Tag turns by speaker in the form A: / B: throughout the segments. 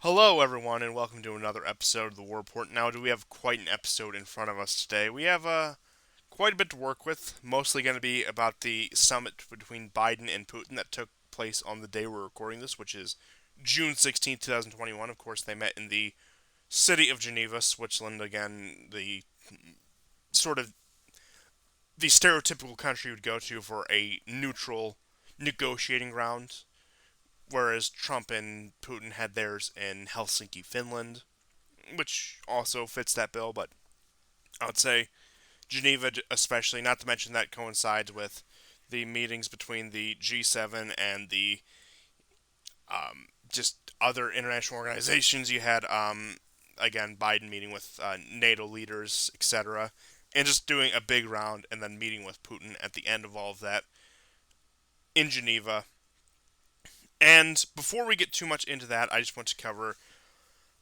A: Hello, everyone, and welcome to another episode of the War Report. Now, do we have quite an episode in front of us today? We have quite a bit to work with, mostly going to be about the summit between Biden and Putin that took place on the day we're recording this, which is June 16th, 2021. Of course, they met in the city of Geneva, Switzerland. Again, the sort of the stereotypical country you would go to for a neutral negotiating ground, whereas Trump and Putin had theirs in Helsinki, Finland, which also fits that bill, but I would say Geneva, especially, not to mention that coincides with the meetings between the G7 and the just other international organizations. You had, again, Biden meeting with NATO leaders, etc., and just doing a big round and then meeting with Putin at the end of all of that in Geneva. And before we get too much into that, I just want to cover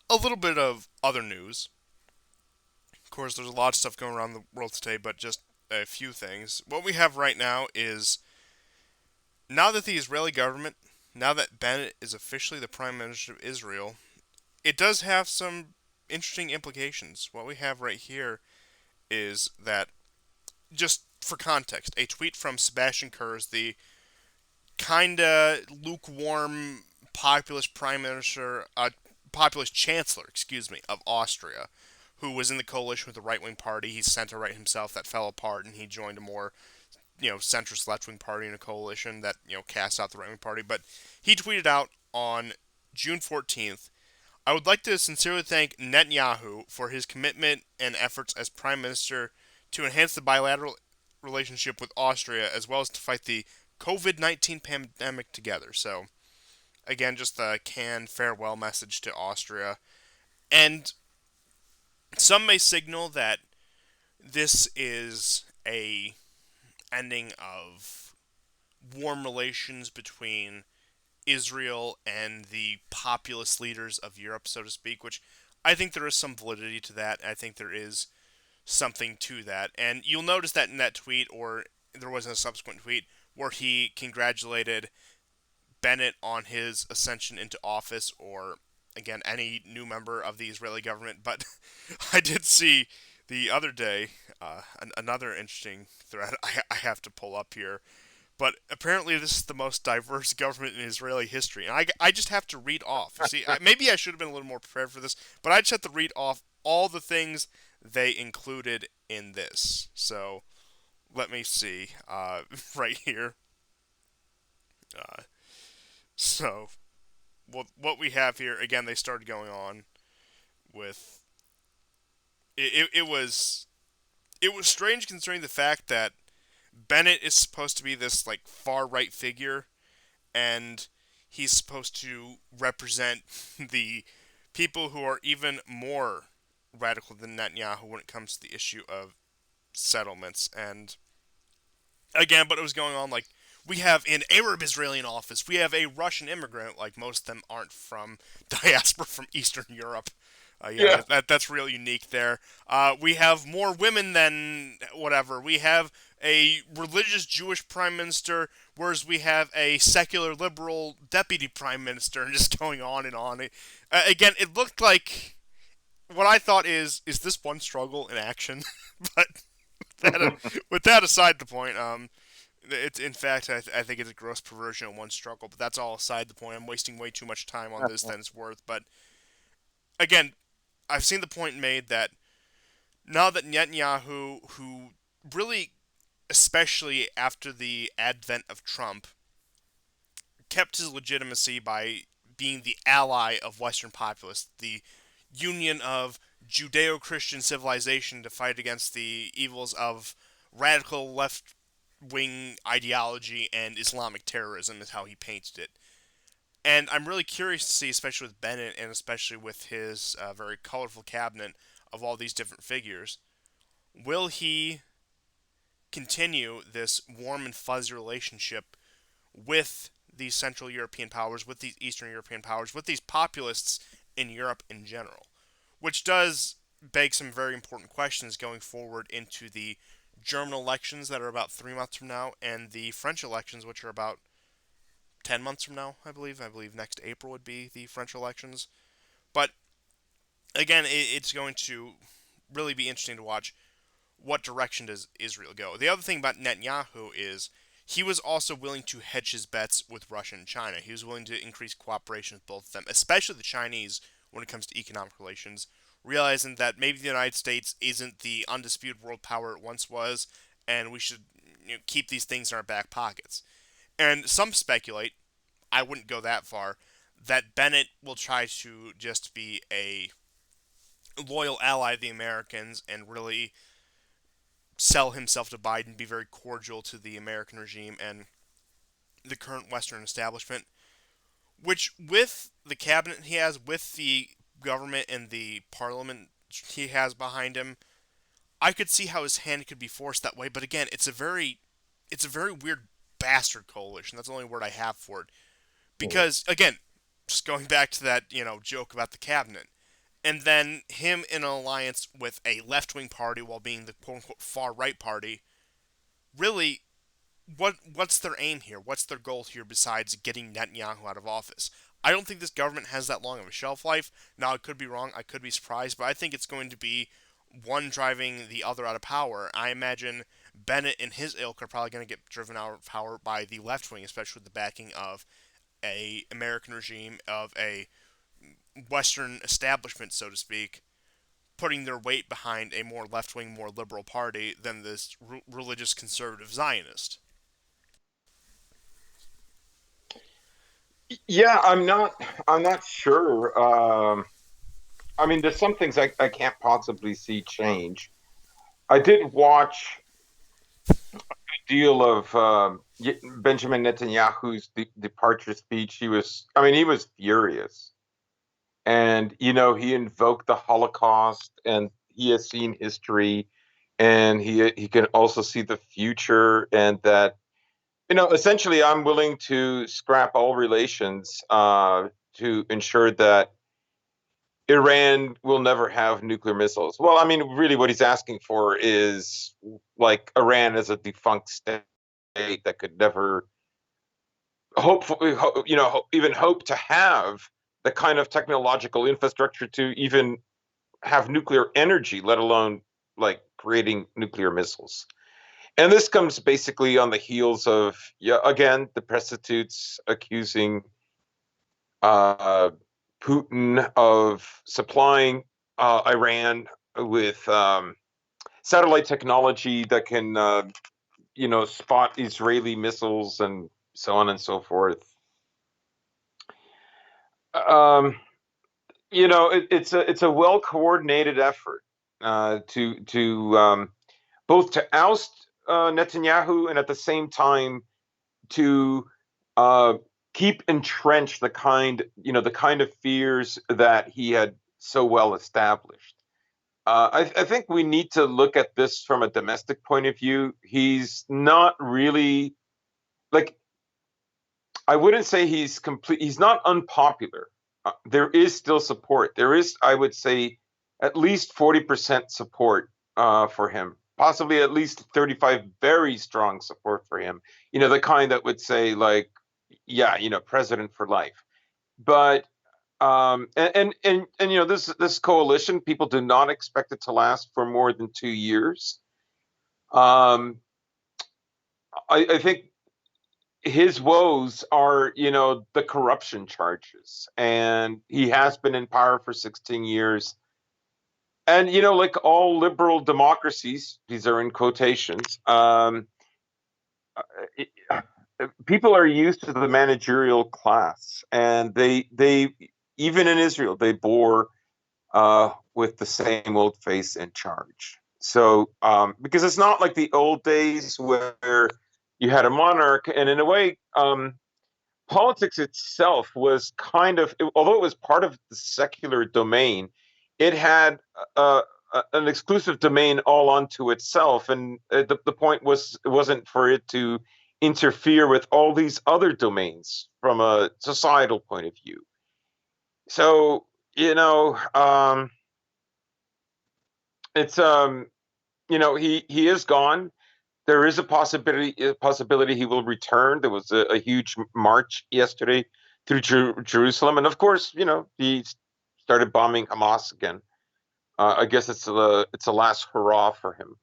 A: a little bit of other news. Of course, there's a lot of stuff going around the world today, but just a few things. What we have right now is now that the Israeli government, now that Bennett is officially the Prime Minister of Israel, it does have some interesting implications. What we have right here is that, just for context, a tweet from Sebastian Kurz, the kinda lukewarm populist Prime Minister, populist Chancellor, excuse me, of Austria, who was in the coalition with the right wing party. He's center right himself that fell apart, and he joined a more centrist left wing party in a coalition that cast out the right wing party. But he tweeted out on June 14th, "I would like to sincerely thank Netanyahu for his commitment and efforts as prime minister to enhance the bilateral relationship with Austria as well as to fight the COVID-19 pandemic together." So again, just a canned farewell message to Austria. And some may signal that this is a ending of warm relations between Israel and the populist leaders of Europe, so to speak, which I think there is some validity to that. I think there is something to that. And you'll notice that in that tweet, or there was a subsequent tweet, where he congratulated Bennett on his ascension into office, or again, any new member of the Israeli government. But I did see the other day another interesting thread I have to pull up here. But apparently, this is the most diverse government in Israeli history. And I just have to read off. You see, maybe I should have been a little more prepared for this, but I just have to read off all the things they included in this. So let me see. Right here. Uh, so what we have here, again, they started going on with. It was strange considering the fact that Bennett is supposed to be this like far right figure, and he's supposed to represent the people who are even more radical than Netanyahu when it comes to the issue of settlements. And again, but it was going on like we have an Arab Israeli in office, we have a Russian immigrant, like most of them aren't from diaspora from Eastern Europe.
B: Yeah,
A: That's real unique there. We have more women than whatever. We have a religious Jewish prime minister, whereas we have a secular liberal deputy prime minister, and just going on and on. Again, it looked like what I thought is this one struggle in action, but that, with that aside the point, it's in fact I think it's a gross perversion of one struggle, but that's all aside the point. I'm wasting way too much time on this than it's worth. But again, I've seen the point made that now that Netanyahu, who really, especially after the advent of Trump, kept his legitimacy by being the ally of Western populists, the union of Judeo Christian civilization to fight against the evils of radical left wing ideology and Islamic terrorism, is how he painted it. And I'm really curious to see, especially with Bennett and especially with his very colorful cabinet of all these different figures, will he continue this warm and fuzzy relationship with these Central European powers, with these Eastern European powers, with these populists in Europe in general? Which does beg some very important questions going forward into the German elections that are about 3 months from now, and the French elections, which are about 10 months from now, I believe. I believe next April would be the French elections. But again, it's going to really be interesting to watch what direction does Israel go. The other thing about Netanyahu is he was also willing to hedge his bets with Russia and China. He was willing to increase cooperation with both of them, especially the Chinese when it comes to economic relations, realizing that maybe the United States isn't the undisputed world power it once was, and we should keep these things in our back pockets. And some speculate, I wouldn't go that far, that Bennett will try to just be a loyal ally of the Americans and really sell himself to Biden, be very cordial to the American regime and the current Western establishment, which, with the cabinet he has, with the government and the parliament he has behind him, I could see how his hand could be forced that way. But again, it's a very weird bastard coalition. That's the only word I have for it.
B: Mhm.
A: Because again, just going back to that joke about the cabinet, and then him in an alliance with a left wing party while being the quote unquote far right party, really, what's their aim here? What's their goal here besides getting Netanyahu out of office? I don't think this government has that long of a shelf life. Now, I could be wrong. I could be surprised, but I think it's going to be one driving the other out of power. I imagine Bennett and his ilk are probably going to get driven out of power by the left wing, especially with the backing of a American regime, of a Western establishment, so to speak, putting their weight behind a more left wing, more liberal party than this religious conservative Zionist.
B: Yeah, I'm not sure. I mean, there's some things I can't possibly see change. I did watch a deal of Benjamin Netanyahu's departure speech. He was furious. And, he invoked the Holocaust, and he has seen history, and he can also see the future, and that, essentially, I'm willing to scrap all relations to ensure that Iran will never have nuclear missiles. Well, I mean, really, what he's asking for is like Iran as a defunct state that could never hopefully, even hope to have the kind of technological infrastructure to even have nuclear energy, let alone like creating nuclear missiles. And this comes basically on the heels of, yeah, again, the prostitutes accusing uh, Putin of supplying Iran with satellite technology that can, spot Israeli missiles and so on and so forth. Um, it's a well coordinated effort to both to oust Netanyahu and at the same time to uh, keep entrenched the kind of fears that he had so well established. I think we need to look at this from a domestic point of view. He's not really like I wouldn't say he's complete. He's not unpopular. There is still support. There is, I would say, at least 40% support for him. Possibly at least 35 very strong support for him. The kind that would say like, yeah, president for life. But this coalition, people do not expect it to last for more than 2 years. Um, I think his woes are, the corruption charges. And he has been in power for 16 years. And, like all liberal democracies, these are in quotations, it, people are used to the managerial class. And they even in Israel, they bore with the same old face in charge. So, because it's not like the old days where you had a monarch, and in a way, politics itself was kind of, although it was part of the secular domain, it had uh, an exclusive domain all unto itself. And the point was, it wasn't for it to interfere with all these other domains from a societal point of view. So, it's he is gone. There is a possibility he will return. There was a huge march yesterday through Jerusalem, and of course, he started bombing Hamas again. I guess it's a last hurrah for him.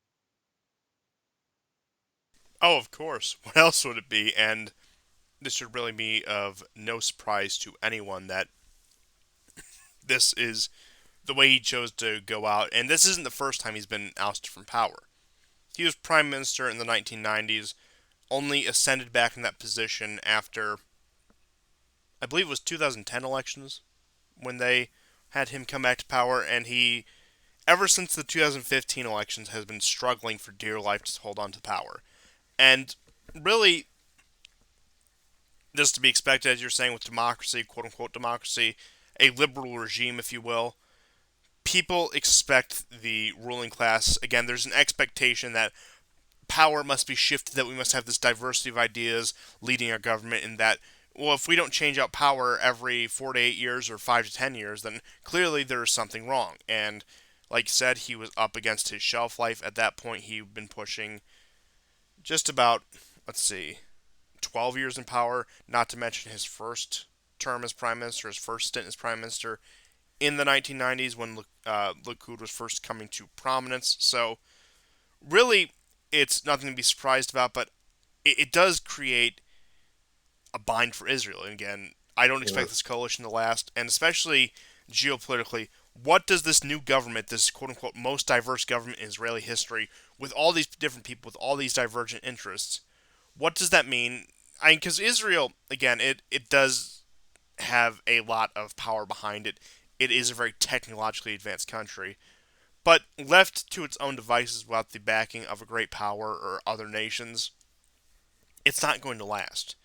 A: Oh, of course. What else would it be? And this should really be of no surprise to anyone that this is the way he chose to go out. And this isn't the first time he's been ousted from power. He was prime minister in the 1990s, only ascended back in that position after, I believe it was 2010 elections, when they had him come back to power. And he, ever since the 2015 elections, has been struggling for dear life to hold on to power. And really, this is to be expected, as you're saying, with democracy, quote unquote democracy, a liberal regime, if you will. People expect the ruling class, again, there's an expectation that power must be shifted, that we must have this diversity of ideas leading our government, and that, well, if we don't change out power every 4 to 8 years or 5 to 10 years, then clearly there is something wrong. And like you said, he was up against his shelf life. At that point, he'd been pushing just about, let's see, 12 years in power, not to mention his first term as prime minister, his first stint as prime minister in the 1990s when Likud was first coming to prominence. So, really, it's nothing to be surprised about, but it does create a bind for Israel. And again, I don't
B: Yeah.
A: expect this coalition to last, and especially geopolitically, what does this new government, this quote unquote most diverse government in Israeli history, with all these different people, with all these divergent interests, what does that mean? I mean, because Israel, again, it does have a lot of power behind it. It is a very technologically advanced country. But left to its own devices without the backing of a great power or other nations, it's not going to last.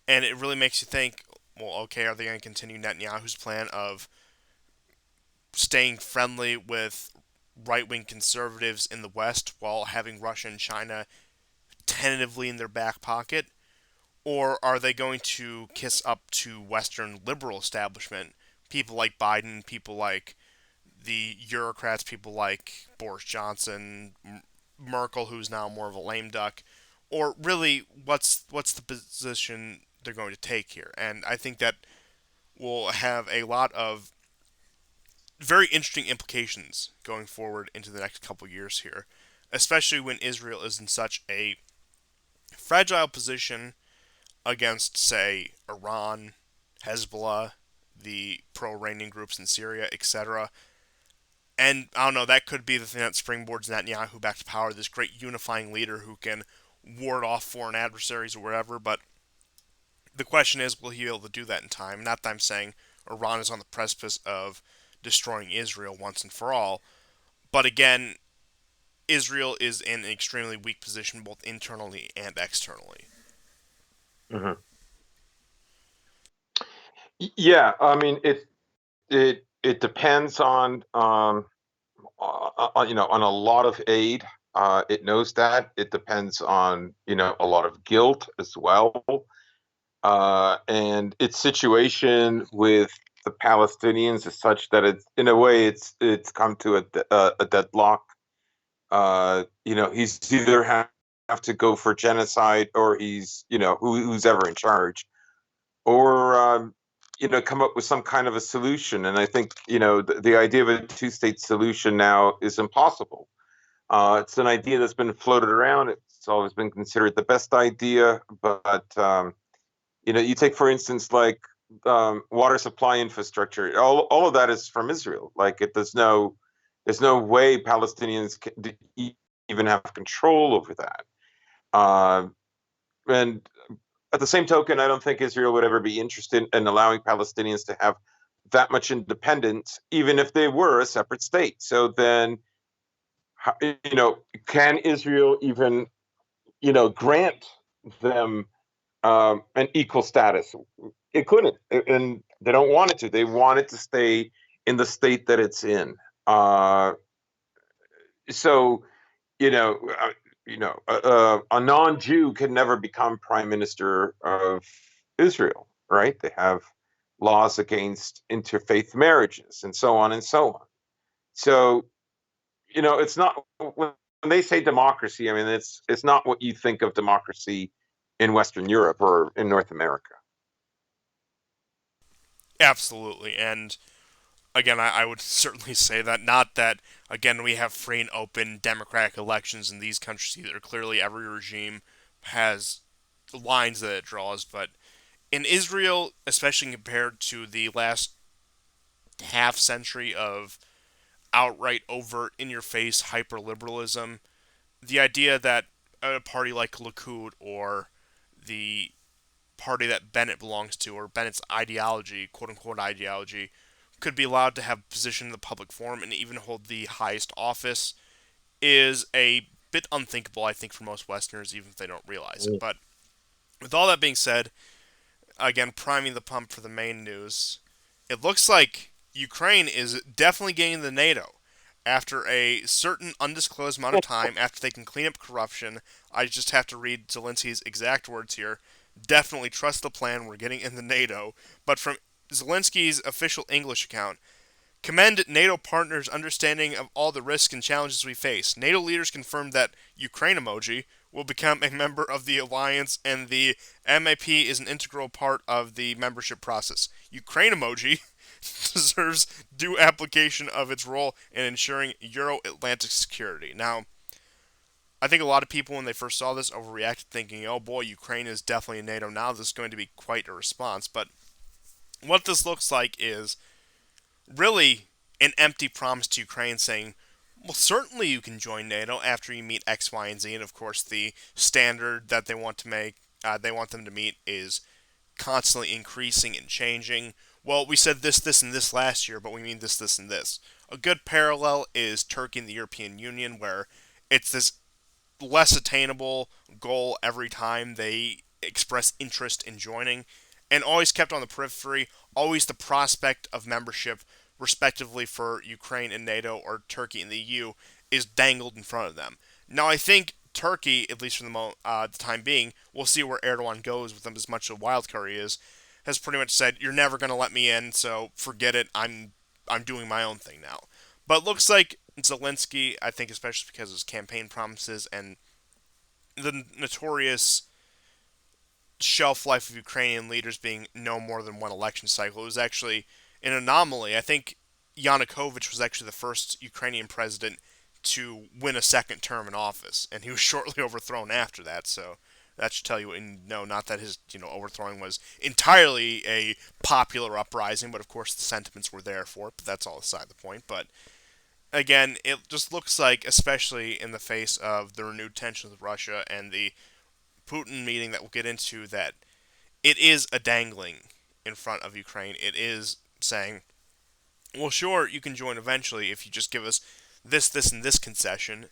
A: And it really makes you think, well, okay, are they going to continue Netanyahu's plan of staying friendly with right wing conservatives in the West while having Russia and China tentatively in their back pocket? Or are they going to kiss up to Western liberal establishment? People like Biden, people like the Eurocrats, people like Boris Johnson, Merkel, who's now more of a lame duck, or really, what's the position they're going to take here? And I think that will have a lot of very interesting implications going forward into the next couple years here, especially when Israel is in such a fragile position against, say, Iran, Hezbollah, the pro-Iranian groups in Syria, etc. And I don't know, that could be the thing that springboards Netanyahu back to power, this great unifying leader who can ward off foreign adversaries or whatever. But the question is, will he be able to do that in time? Not that I'm saying Iran is on the precipice of destroying Israel once and for all. But again, Israel is in an extremely weak position both internally and externally.
B: Mhm. Yeah, I mean it depends on on a lot of aid. It knows that it depends on a lot of guilt as well, and its situation with the Palestinians is such that it's in a way it's come to a deadlock. He's either have to go for genocide or he's who's ever in charge or come up with some kind of a solution. And I think the idea of a two-state solution now is impossible. It's an idea that's been floated around. It's always been considered the best idea, but you take for instance like water supply infrastructure. All of that is from Israel. Like there's no way Palestinians can even have control over that. Uh, and at the same token, I don't think Israel would ever be interested in allowing Palestinians to have that much independence, even if they were a separate state. So then, can Israel even, grant them an equal status? It couldn't, and they don't want it to. They want it to stay in the state that it's in. So you know, a non-Jew can never become prime minister of Israel, right? They have laws against interfaith marriages and so on and so on. So, it's not when they say democracy. I mean, it's not what you think of democracy in Western Europe or in North America.
A: Absolutely. And again, I would certainly say that. Not that, again, we have free and open democratic elections in these countries either. Clearly, every regime has lines that it draws, but in Israel, especially compared to the last half century of outright, overt, in your face hyper liberalism, the idea that a party like Likud or the party that Bennett belongs to, or Bennett's ideology, quote unquote ideology, could be allowed to have a position in the public forum and even hold the highest office is a bit unthinkable, I think, for most Westerners, even if they don't realize it.
B: Mm.
A: But with all that being said, again, priming the pump for the main news, it looks like Ukraine is definitely getting the NATO. After a certain undisclosed amount of time, after they can clean up corruption, I just have to read Zelensky's exact words here. Definitely trust the plan. We're getting in the NATO. But from Zelensky's official English account, commend NATO partners' understanding of all the risks and challenges we face. NATO leaders confirmed that Ukraine emoji will become a member of the alliance and the MAP is an integral part of the membership process. Ukraine emoji deserves due application of its role in ensuring Euro Atlantic security. Now, I think a lot of people, when they first saw this, overreacted, thinking, oh boy, Ukraine is definitely in NATO now. This is going to be quite a response. But what this looks like is really an empty promise to Ukraine saying, well, certainly you can join NATO after you meet X, Y, and Z. And of course, the standard that they want them to meet is constantly increasing and changing. Well, we said this, and this last year, but we mean this, and this. A good parallel is Turkey and the European Union, where it's this less attainable goal every time they express interest in joining, and always kept on the periphery, always the prospect of membership, respectively, for Ukraine and NATO or Turkey and the EU, is dangled in front of them. Now, I think Turkey, at least for the time being, we'll see where Erdogan goes with them as much of a wild card he is, has pretty much said, you're never going to let me in, so forget it, I'm doing my own thing now. But it looks like Zelensky, I think especially because of his campaign promises and the notorious shelf life of Ukrainian leaders being no more than one election cycle, it was actually an anomaly. I think Yanukovych was actually the first Ukrainian president to win a second term in office, and he was shortly overthrown after that. So that should tell you what you know. Not that his overthrowing was entirely a popular uprising, but of course the sentiments were there for it. But that's all aside the point. But again, it just looks like, especially in the face of the renewed tensions with Russia and the Putin meeting that we'll get into, that it is a dangling in front of Ukraine. It is saying, well, sure, you can join eventually if you just give us this, and this concession.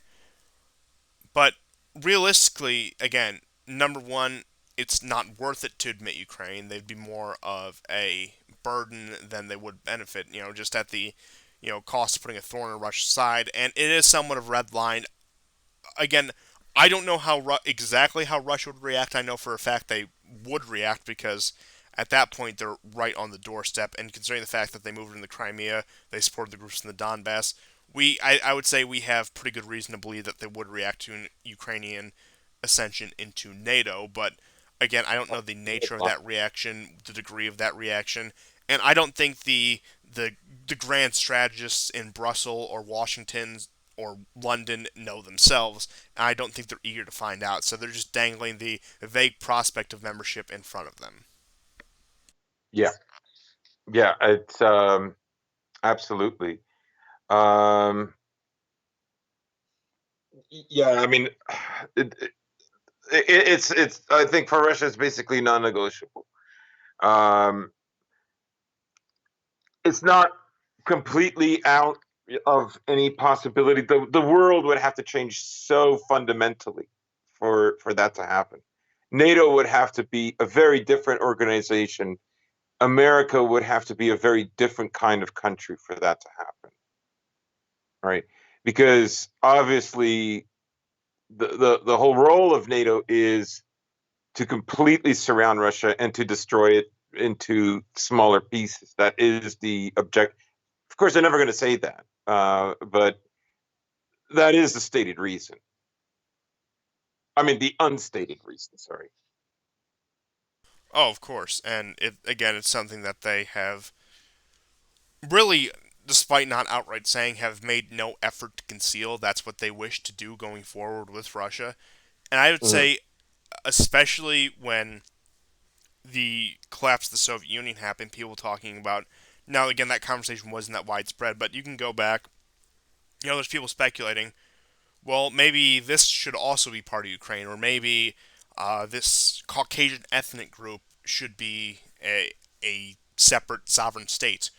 A: But realistically, again, number one, it's not worth it to admit Ukraine. They'd be more of a burden than they would benefit, just at the cost of putting a thorn in Russia's side. And it is somewhat of a red line. Again, I don't know exactly how Russia would react. I know for a fact they would react because at that point they're right on the doorstep. And considering the fact that they moved into the Crimea, they supported the groups in the Donbass. I would say we have pretty good reason to believe that they would react to an Ukrainian ascension into NATO. But again, I don't know the nature of that reaction, the degree of that reaction, and I don't think the grand strategists in Brussels or Washington or London know themselves. And I don't think they're eager to find out. So they're just dangling the vague prospect of membership in front of them.
B: Yeah, yeah, it's absolutely. Um, yeah, I mean, it, it, it's. I think for Russia, it's basically non-negotiable. Um, it's not completely out of any possibility. The world would have to change so fundamentally for that to happen. NATO would have to be a very different organization. America would have to be a very different kind of country for that to happen, right? Because obviously the whole role of NATO is to completely surround Russia and to destroy it into smaller pieces. That is the object. Of course, they're never going to say that, but that is the stated reason. I mean, the unstated reason. Sorry.
A: Oh, of course, and again, it's something that they have really. despite not outright saying, have made no effort to conceal that's what they wish to do going forward with Russia. And I would
B: Mm,
A: say, especially when the collapse of the Soviet Union happened, people talking about. Now, again, that conversation wasn't that widespread, but you can go back. There's people speculating, well, maybe this should also be part of Ukraine, or maybe this Caucasian ethnic group should be a separate sovereign state,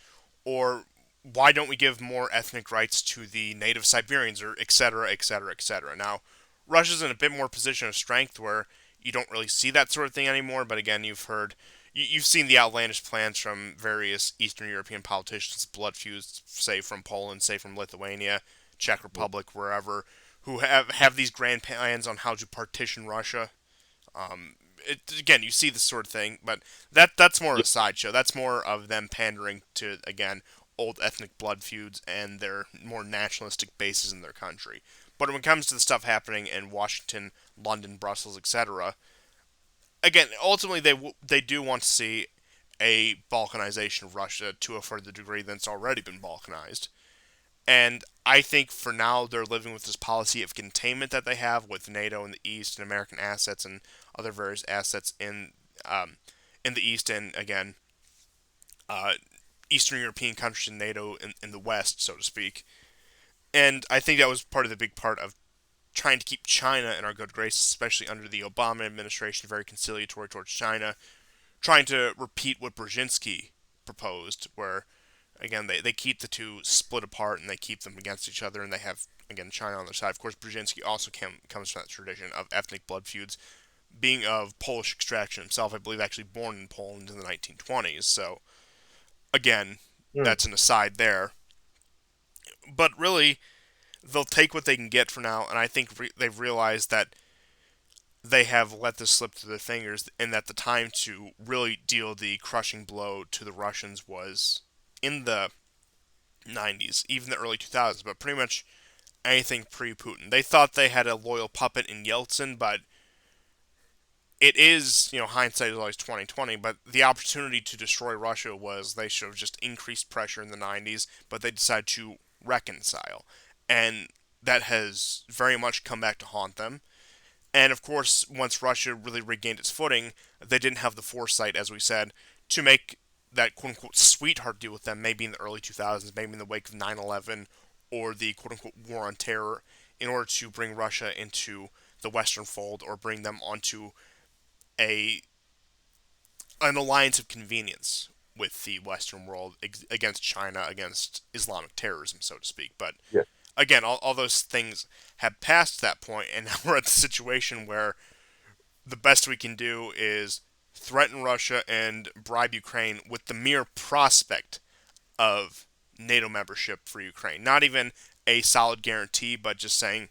A: or why don't we give more ethnic rights to the native Siberians, or et cetera, et cetera, et cetera. Now, Russia's in a bit more position of strength where you don't really see that sort of thing anymore, but again, you've seen the outlandish plans from various Eastern European politicians, blood feuds, say from Poland, say from Lithuania, Czech
B: mm,
A: Republic, wherever, who have these grand plans on how to partition Russia. Again, you see this sort of thing, but that's more of
B: yeah,
A: a sideshow. That's more of them pandering to, again, old ethnic blood feuds and their more nationalistic bases in their country. But when it comes to the stuff happening in Washington, London, Brussels, etc., again, ultimately they do want to see a balkanization of Russia to a further degree than it's already been balkanized. And I think for now they're living with this policy of containment that they have with NATO in the East and American assets and other various assets um, in the East, and again uh, Eastern European countries in NATO in the West, so to speak. And I think that was part of the big part of trying to keep China in our good graces, especially under the Obama administration, very conciliatory towards China, trying to repeat what Brzezinski proposed, where again they keep the two split apart and they keep them against each other, and they have again China on their side. Of course, Brzezinski also comes from that tradition of ethnic blood feuds, being of Polish extraction himself. I believe actually born in Poland in the 1920s. So again,
B: mm,
A: that's an aside there. But really, they'll take what they can get for now, and I think they've realized that they have let this slip through their fingers, and that the time to really deal the crushing blow to the Russians was in the 90s, even the early 2000s, but pretty much anything pre-Putin. They thought they had a loyal puppet in Yeltsin, but it is, hindsight is always 2020, but the opportunity to destroy Russia was they should have just increased pressure in the 90s, but they decided to reconcile. And that has very much come back to haunt them. And of course, once Russia really regained its footing, they didn't have the foresight, as we said, to make that quote unquote sweetheart deal with them, maybe in the early 2000s, maybe in the wake of 9/11 or the quote unquote war on terror, in order to bring Russia into the Western fold or bring them onto a an alliance of convenience with the Western world against China, against Islamic terrorism, so to speak. But
B: yeah.
A: again, all those things have passed that point, and now we're at the situation where the best we can do is threaten Russia and bribe Ukraine with the mere prospect of NATO membership for Ukraine. Not even a solid guarantee, but just saying,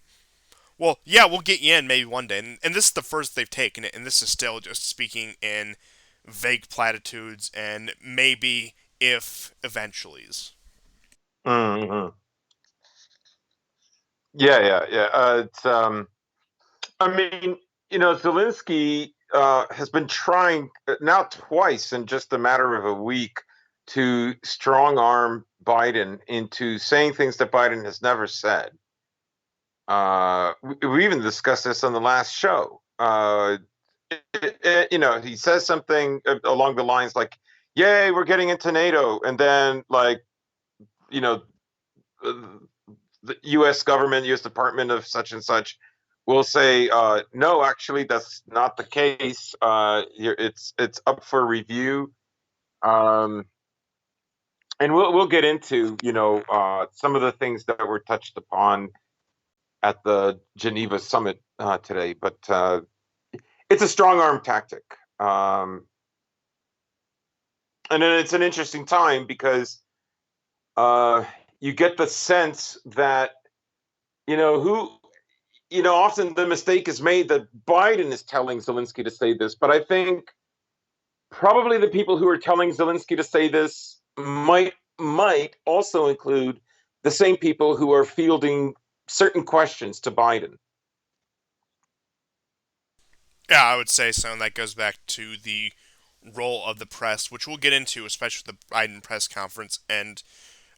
A: well, yeah, we'll get you in maybe one day. And this is the first they've taken it, and this is still just speaking in vague platitudes and maybe if eventuallys.
B: Mm, yeah, yeah, yeah. I mean, Zelensky has been trying now twice in just a matter of a week to strong arm Biden into saying things that Biden has never said. We even discussed this on the last show. He says something along the lines like, "Yay, we're getting into NATO," and then like, you know, uh, the U.S. government, U.S. Department of such and such will say, "No, actually, that's not the case. It's up for review." Um, and we'll get into some of the things that were touched upon at the Geneva summit today, but it's a strong arm tactic. And then it's an interesting time because you get the sense that who often the mistake is made that Biden is telling Zelensky to say this, but I think probably the people who are telling Zelensky to say this might also include the same people who are fielding certain questions to Biden.
A: Yeah, I would say so, and that goes back to the role of the press, which we'll get into, especially the Biden press conference. And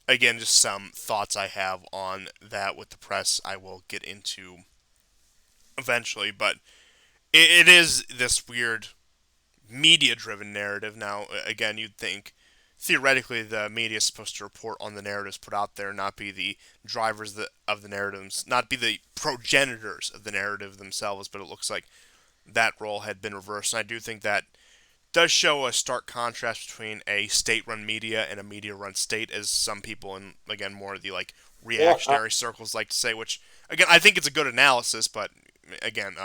A: again, just some thoughts I have on that with the press. I will get into eventually, but it is this weird media-driven narrative. Now, again, you'd think theoretically the media is supposed to report on the narratives put out there, not be the drivers of the narratives, not be the progenitors of the narrative themselves. But it looks like that role had been reversed, and I do think that does show a stark contrast between a state-run media and a media-run state, as some people in again more of the like
B: Yeah,
A: reactionary circles like to say. Which again, I think it's a good analysis, but again,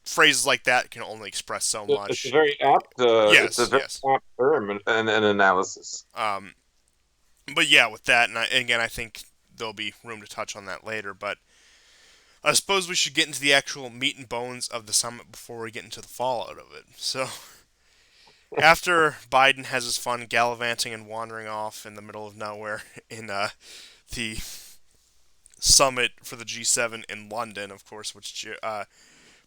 A: phrases like that can only express so
B: it's a
A: much.
B: very apt it's a
A: Yes,
B: very
A: yes.
B: apt term and an analysis.
A: Um, but yeah, with that, and again, I think there'll be room to touch on that later. But I suppose we should get into the actual meat and bones of the summit before we get into the fallout of it. So, after Biden has his fun gallivanting and wandering off in the middle of nowhere in the summit for the G7 in London, of course, which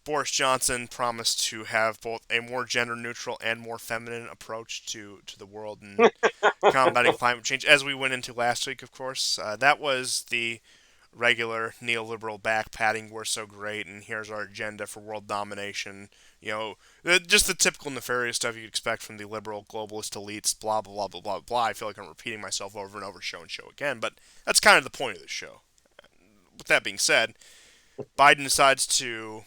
A: Boris Johnson promised to have both a more gender neutral and more feminine approach to the world and combating climate change, as we went into last week, of course. That was the regular neoliberal backpatting. We're so great, and here's our agenda for world domination. Just the typical nefarious stuff you'd expect from the liberal globalist elites. Blah blah blah blah blah blah. I feel like I'm repeating myself over and over, show and show again, but that's kind of the point of the show. With that being said, Biden decides to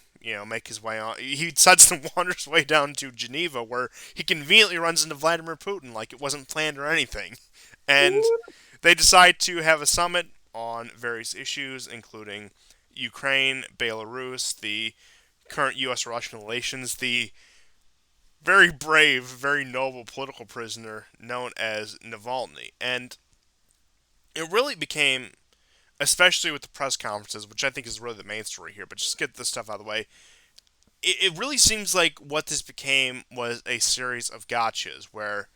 A: make his way on. He decides to wander his way down to Geneva, where he conveniently runs into Vladimir Putin, like it wasn't planned or anything. And they decide to have a summit on various issues, including Ukraine, Belarus, the current U.S.-Russian relations, the very brave, very noble political prisoner known as Navalny, and it really became, especially with the press conferences, which I think is really the main story here. But just get this stuff out of the way. It really seems like what this became was a series of gotchas where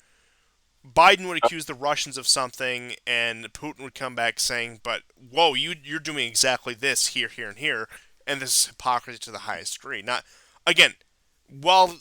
A: Biden would accuse the Russians of something, and Putin would come back saying, "But whoa, you're doing exactly this here, here, and here," and this is hypocrisy to the highest degree. Not again, while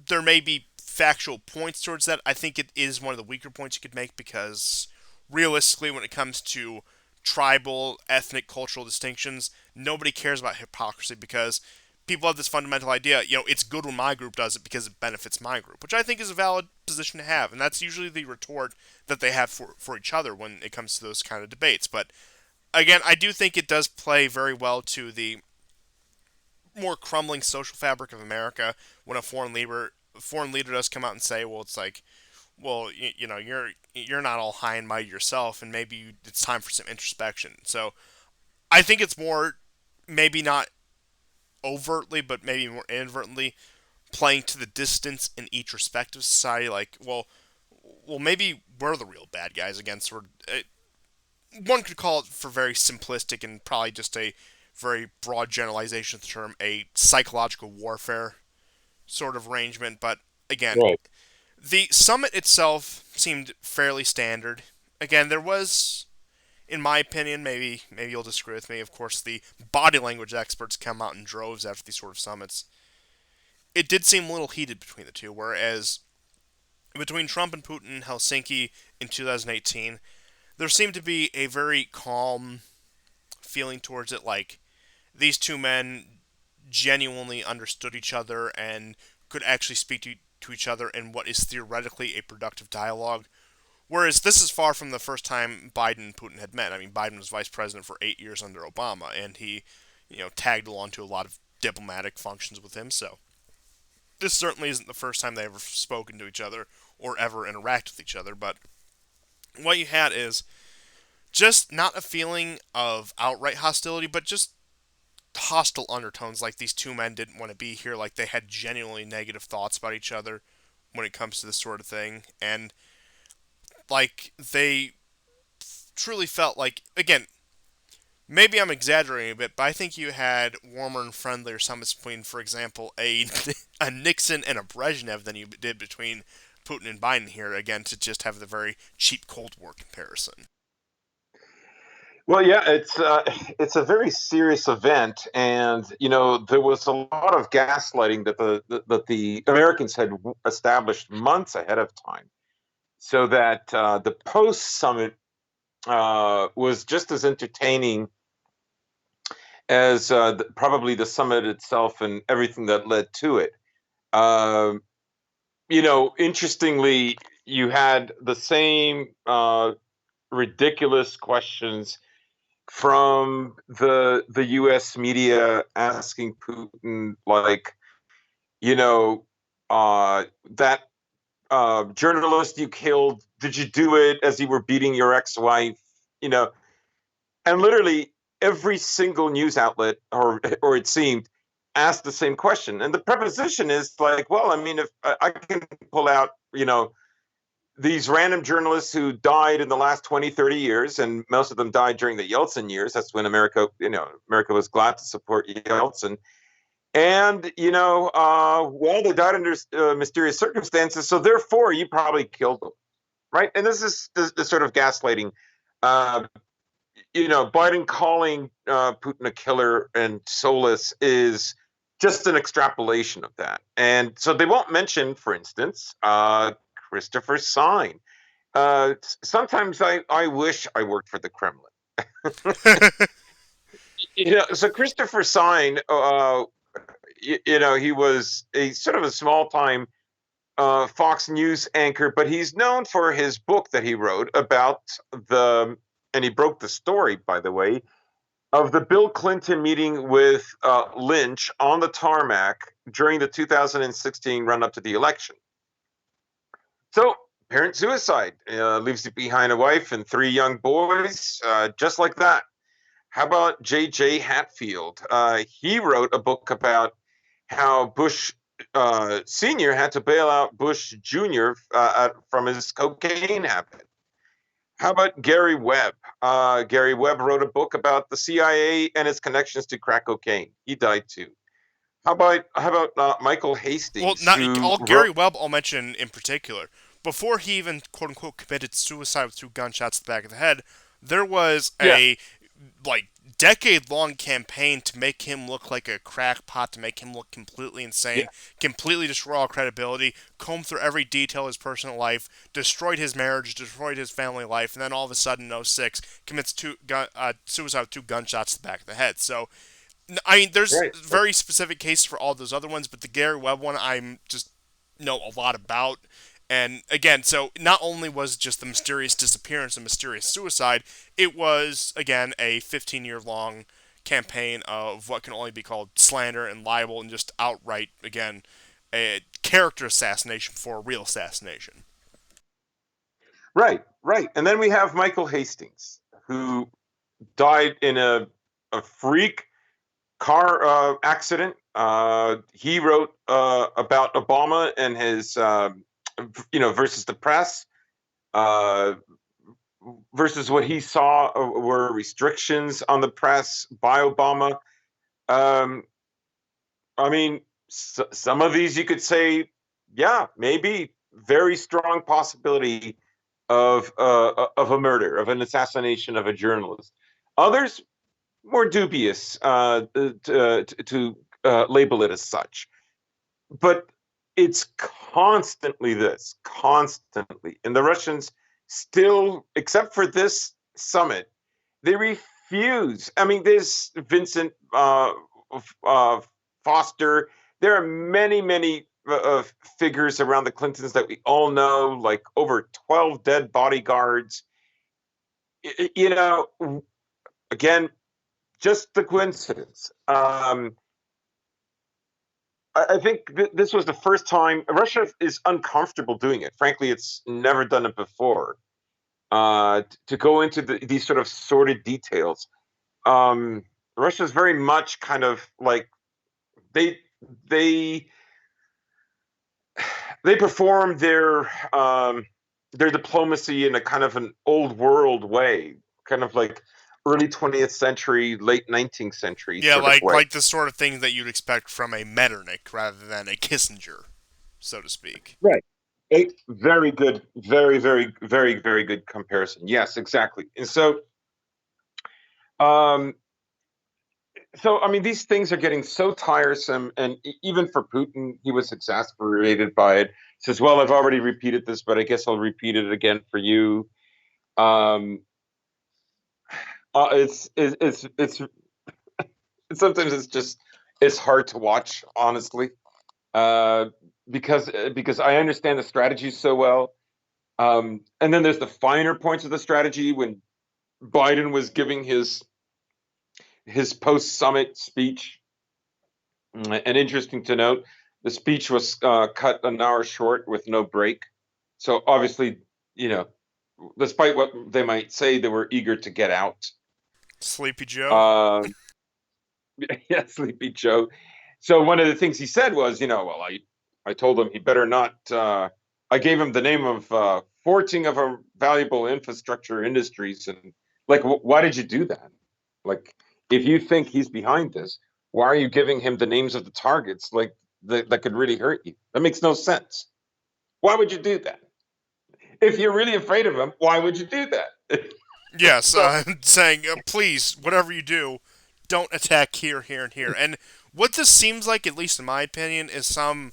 A: there may be factual points towards that, I think it is one of the weaker points you could make because realistically, when it comes to tribal, ethnic, cultural distinctions, nobody cares about hypocrisy because people have this fundamental idea, it's good when my group does it because it benefits my group, which I think is a valid position to have. And that's usually the retort that they have for each other when it comes to those kind of debates. But again, I do think it does play very well to the more crumbling social fabric of America when a foreign leader does come out and say, well, it's like, well, you're not all high and mighty yourself, and maybe it's time for some introspection. So I think it's more, maybe not overtly, but maybe more inadvertently, playing to the distance in each respective society. Like, well, maybe we're the real bad guys against. One could call it, for very simplistic and probably just a very broad generalization of the term, a psychological warfare sort of arrangement. But again,
B: Right.
A: the summit itself seemed fairly standard. Again, there was, in my opinion, maybe you'll disagree with me. Of course, the body language experts come out in droves after these sort of summits. It did seem a little heated between the two, whereas between Trump and Putin in Helsinki in 2018, there seemed to be a very calm feeling towards it. Like these two men genuinely understood each other and could actually speak to each other in what is theoretically a productive dialogue. Whereas this is far from the first time Biden and Putin had met. I mean, Biden was vice president for 8 years under Obama, and he, tagged along to a lot of diplomatic functions with him. So this certainly isn't the first time they ever spoken to each other or ever interacted with each other. But what you had is just not a feeling of outright hostility, but just hostile undertones. Like these two men didn't want to be here. Like they had genuinely negative thoughts about each other when it comes to this sort of thing, and like they truly felt like, again, maybe I'm exaggerating a bit, but I think you had warmer and friendlier summits between, for example, a Nixon and a Brezhnev than you did between Putin and Biden here. Again, to just have the very cheap Cold War comparison.
B: Well, yeah, it's a very serious event, and there was a lot of gaslighting that the Americans had established months ahead of time. so that the post summit was just as entertaining as probably the summit itself and everything that led to it. Um, Interestingly, you had the same ridiculous questions from the U.S. media asking Putin, like, you know, that journalist you killed, did you do it as you were beating your ex-wife? You know, and literally every single news outlet, or it seemed, asked the same question. And the preposition is like, well, I mean, if I can pull out, these random journalists who died in the last 20, 30 years, and most of them died during the Yeltsin years. That's when America was glad to support Yeltsin. And, well, they died under mysterious circumstances. So therefore, you probably killed them. Right. And this is the sort of gaslighting. Uh, Biden calling Putin a killer and soulless is just an extrapolation of that. And so they won't mention, for instance, Christopher Sign. Sometimes I wish I worked for the Kremlin. So Christopher Sign, he was a sort of a small time Fox News anchor, but he's known for his book that he wrote about and he broke the story, by the way, of the Bill Clinton meeting with Lynch on the tarmac during the 2016 run up to the election. So, parent suicide, leaves behind a wife and 3 young boys, just like that. How about J.J. Hatfield? He wrote a book about how Bush Sr. had to bail out Bush Jr. From his cocaine habit. How about Gary Webb? Gary Webb wrote a book about the CIA and its connections to crack cocaine. He died too. How about Michael
A: Well,
B: Hastings,
A: not
B: who
A: all
B: wrote?
A: Gary Webb I'll mention in particular. Before he even quote unquote committed suicide with 2 gunshots to the back of the head, there was
B: Yeah,
A: a like decade long campaign to make him look like a crackpot, to make him look completely
B: yeah,
A: insane, completely destroy all credibility, comb through every detail of his personal life, destroyed his marriage, destroyed his family life, and then all of a sudden, in '06, commits suicide with 2 gunshots to the back of the head. So I mean, there's
B: right.
A: very specific cases for all those other ones, but the Gary Webb one, I'm just know a lot about. And again, so not only was just the mysterious disappearance and mysterious suicide, it was again a 15-year long campaign of what can only be called slander and libel and just outright again a character assassination for a real assassination.
B: Right, right. And then we have Michael Hastings, who died in a freak car accident. He wrote about Obama and his, versus the press, uh, versus what he saw were restrictions on the press by Obama. Um, I mean, some of these you could say, yeah, maybe very strong possibility of a murder, of an assassination of a journalist. Others more dubious to label it as such. But it's constantly. And the Russians still, except for this summit, they refuse. I mean, there's Vincent uh, Foster. There are many figures around the Clintons that we all know, like over 12 dead bodyguards. You know, again, just the coincidence. I think this was the first time Russia is uncomfortable doing it. Frankly, it's never done it before. To go into these sort of sordid details, Russia is very much kind of like they they they perform their diplomacy in a kind of an old world way, kind of like early 20th century, late 19th century
A: Yeah,
B: sort of way.
A: like the sort of thing that you'd expect from a Metternich rather than a Kissinger, so to speak.
B: Right. A very good, very good comparison. Yes, exactly. And um, I mean, these things are getting so tiresome, and even for Putin, he was exasperated by it. says, "Well, I've already repeated this, but I guess I'll repeat it again for you." Um, it's sometimes it's just it's hard to watch, honestly, uh, because I understand the strategy so well. And then there's the finer points of the strategy when Biden was giving his post summit speech. And interesting to note, the speech was cut an hour short with no break. So obviously, you know, despite what they might say, they were eager to get out.
A: Sleepy Joe.
B: Uh, yeah, Sleepy Joe. So one of the things he said was, well, I told him he better not. I gave him the name of forging of a valuable infrastructure industries, and like, why did you do that? Like, if you think he's behind this, why are you giving him the names of the targets? Like that could really hurt you. That makes no sense. Why would you do that? If you're really afraid of him, why would you do that?
A: Yes,
B: So
A: saying, please, whatever you do, don't attack here, here, and here. And what this seems like, at least in my opinion, is some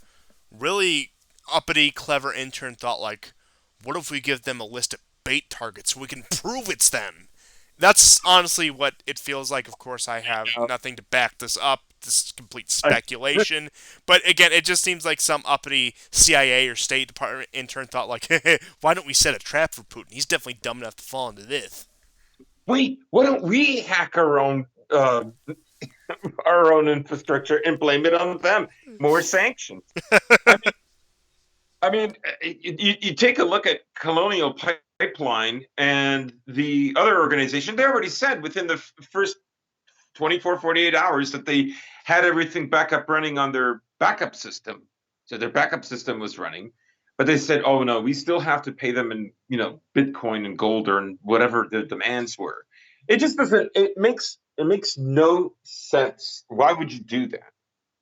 A: really uppity, clever intern thought, like, what if we give them a list of bait targets so we can prove it's them? That's honestly what it feels like. Of course, I have nothing to back this up. This is complete
B: I,
A: speculation. But again, it just seems like some uppity CIA or State Department intern thought, like, hey, why don't we set a trap for Putin? He's definitely dumb enough to fall into this.
B: wait, why don't we hack our own infrastructure and blame it on them? More sanctions. I mean, you take a look at Colonial Pipeline and the other organization. They already said within the first 24, 48 hours that they had everything back up running on their backup system. So their backup system was running, but they said, "Oh no, we still have to pay them in Bitcoin and gold or whatever the demands were." It just doesn't. It makes no sense. Why would you do that?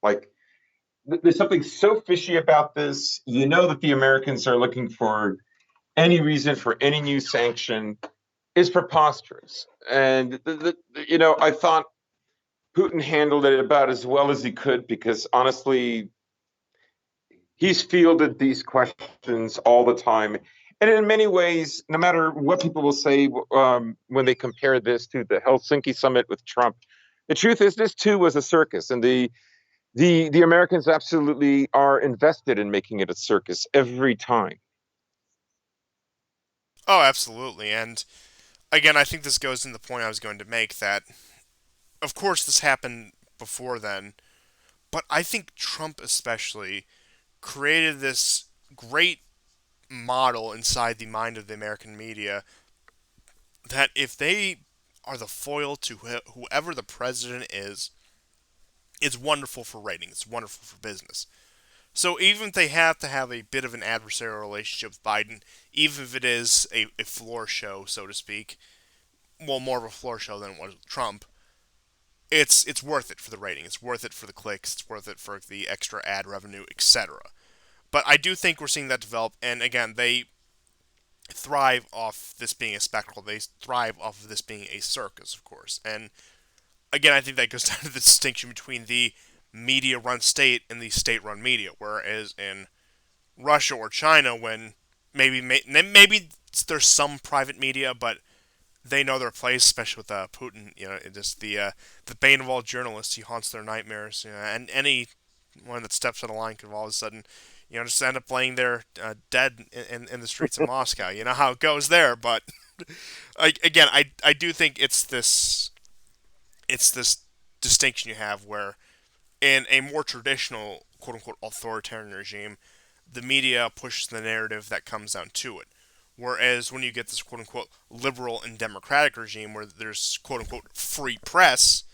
B: Like, there's something so fishy about this. You know that the Americans are looking for any reason for any new sanction is preposterous. And I thought Putin handled it about as well as he could because honestly, he's fielded these questions all the time. And in many ways, no matter what people will say when they compare this to the Helsinki summit with Trump, the truth is this too was a circus, and the Americans absolutely are invested in making it a circus every time.
A: Oh, absolutely. And again, I think this goes in the point I was going to make that, of course, this happened before then, but I think Trump especially created this great model inside the mind of the American media that if they are the foil to whoever the president is, it's wonderful for ratings, it's wonderful for business. So even if they have to have a bit of an adversarial relationship with Biden, even if it is a floor show, so to speak, well, more of a floor show than it was with Trump, it's worth it for the rating. It's worth it for the clicks. It's worth it for the extra ad revenue, etc. But I do think we're seeing that develop, and again, they thrive off this being a spectacle. They thrive off of this being a circus, of course. And again, I think that goes down to the distinction between the media-run state and the state-run media. Whereas in Russia or China, when maybe there's some private media, but they know their place, especially with Putin. Just the bane of all journalists. He haunts their nightmares. And any one that steps on a line could all of a sudden, just end up laying there dead in the streets of Moscow. You know how it goes there. But again, I do think it's this distinction you have where in a more traditional quote unquote authoritarian regime, the media pushes the narrative that comes down to it. Whereas when you get this quote unquote liberal and democratic regime where there's quote unquote free press,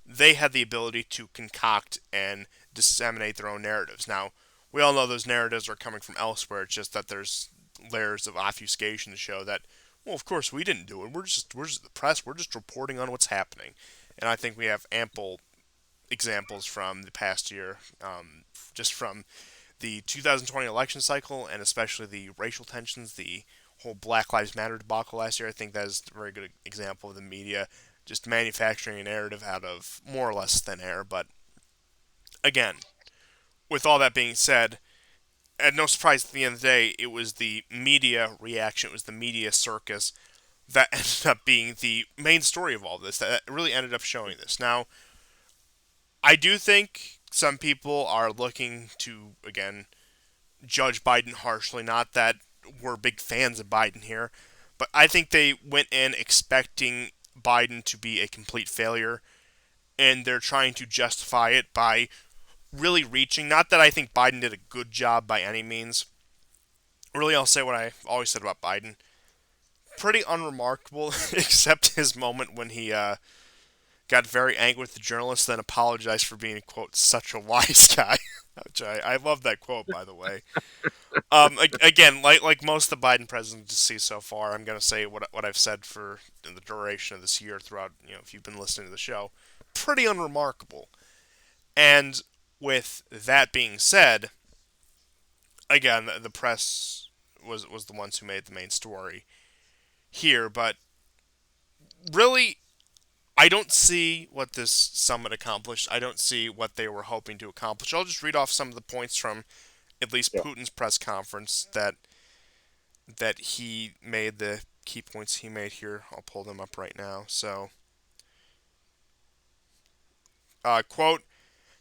A: they had the ability to concoct and disseminate their own narratives. Now, we all know those narratives are coming from elsewhere. It's just that there's layers of obfuscation to show that, well, of course we didn't do it. We're just the press. We're just reporting on what's happening. And I think we have ample examples from the past year, just from the 2020 election cycle, and especially the racial tensions, the whole Black Lives Matter debacle last year. I think that is a very good example of the media just manufacturing a narrative out of more or less thin air. But again, with all that being said, and no surprise, at the end of the day, it was the media reaction, it was the media circus that ended up being the main story of all this, that really ended up showing this. Now, I do think some people are looking to, again, judge Biden harshly. Not that we're big fans of Biden here, but I think they went in expecting Biden to be a complete failure, and they're trying to justify it by really reaching. Not that I think Biden did a good job by any means. Really, I'll say what I always said about Biden. Pretty unremarkable, except his moment when he got very angry with the journalist, then apologized for being, quote, such a wise guy. Which I love that quote, by the way. Again, like most of the Biden presidency so far, I'm gonna say what I've said for the duration of this year throughout. If you've been listening to the show, pretty unremarkable. And with that being said, again, the press was the ones who made the main story here, but really, I don't see what this summit accomplished. I don't see what they were hoping to accomplish. I'll just read off some of the points from at least
B: Yeah.
A: Putin's press conference that he made, the key points he made here. I'll pull them up right now. So, quote,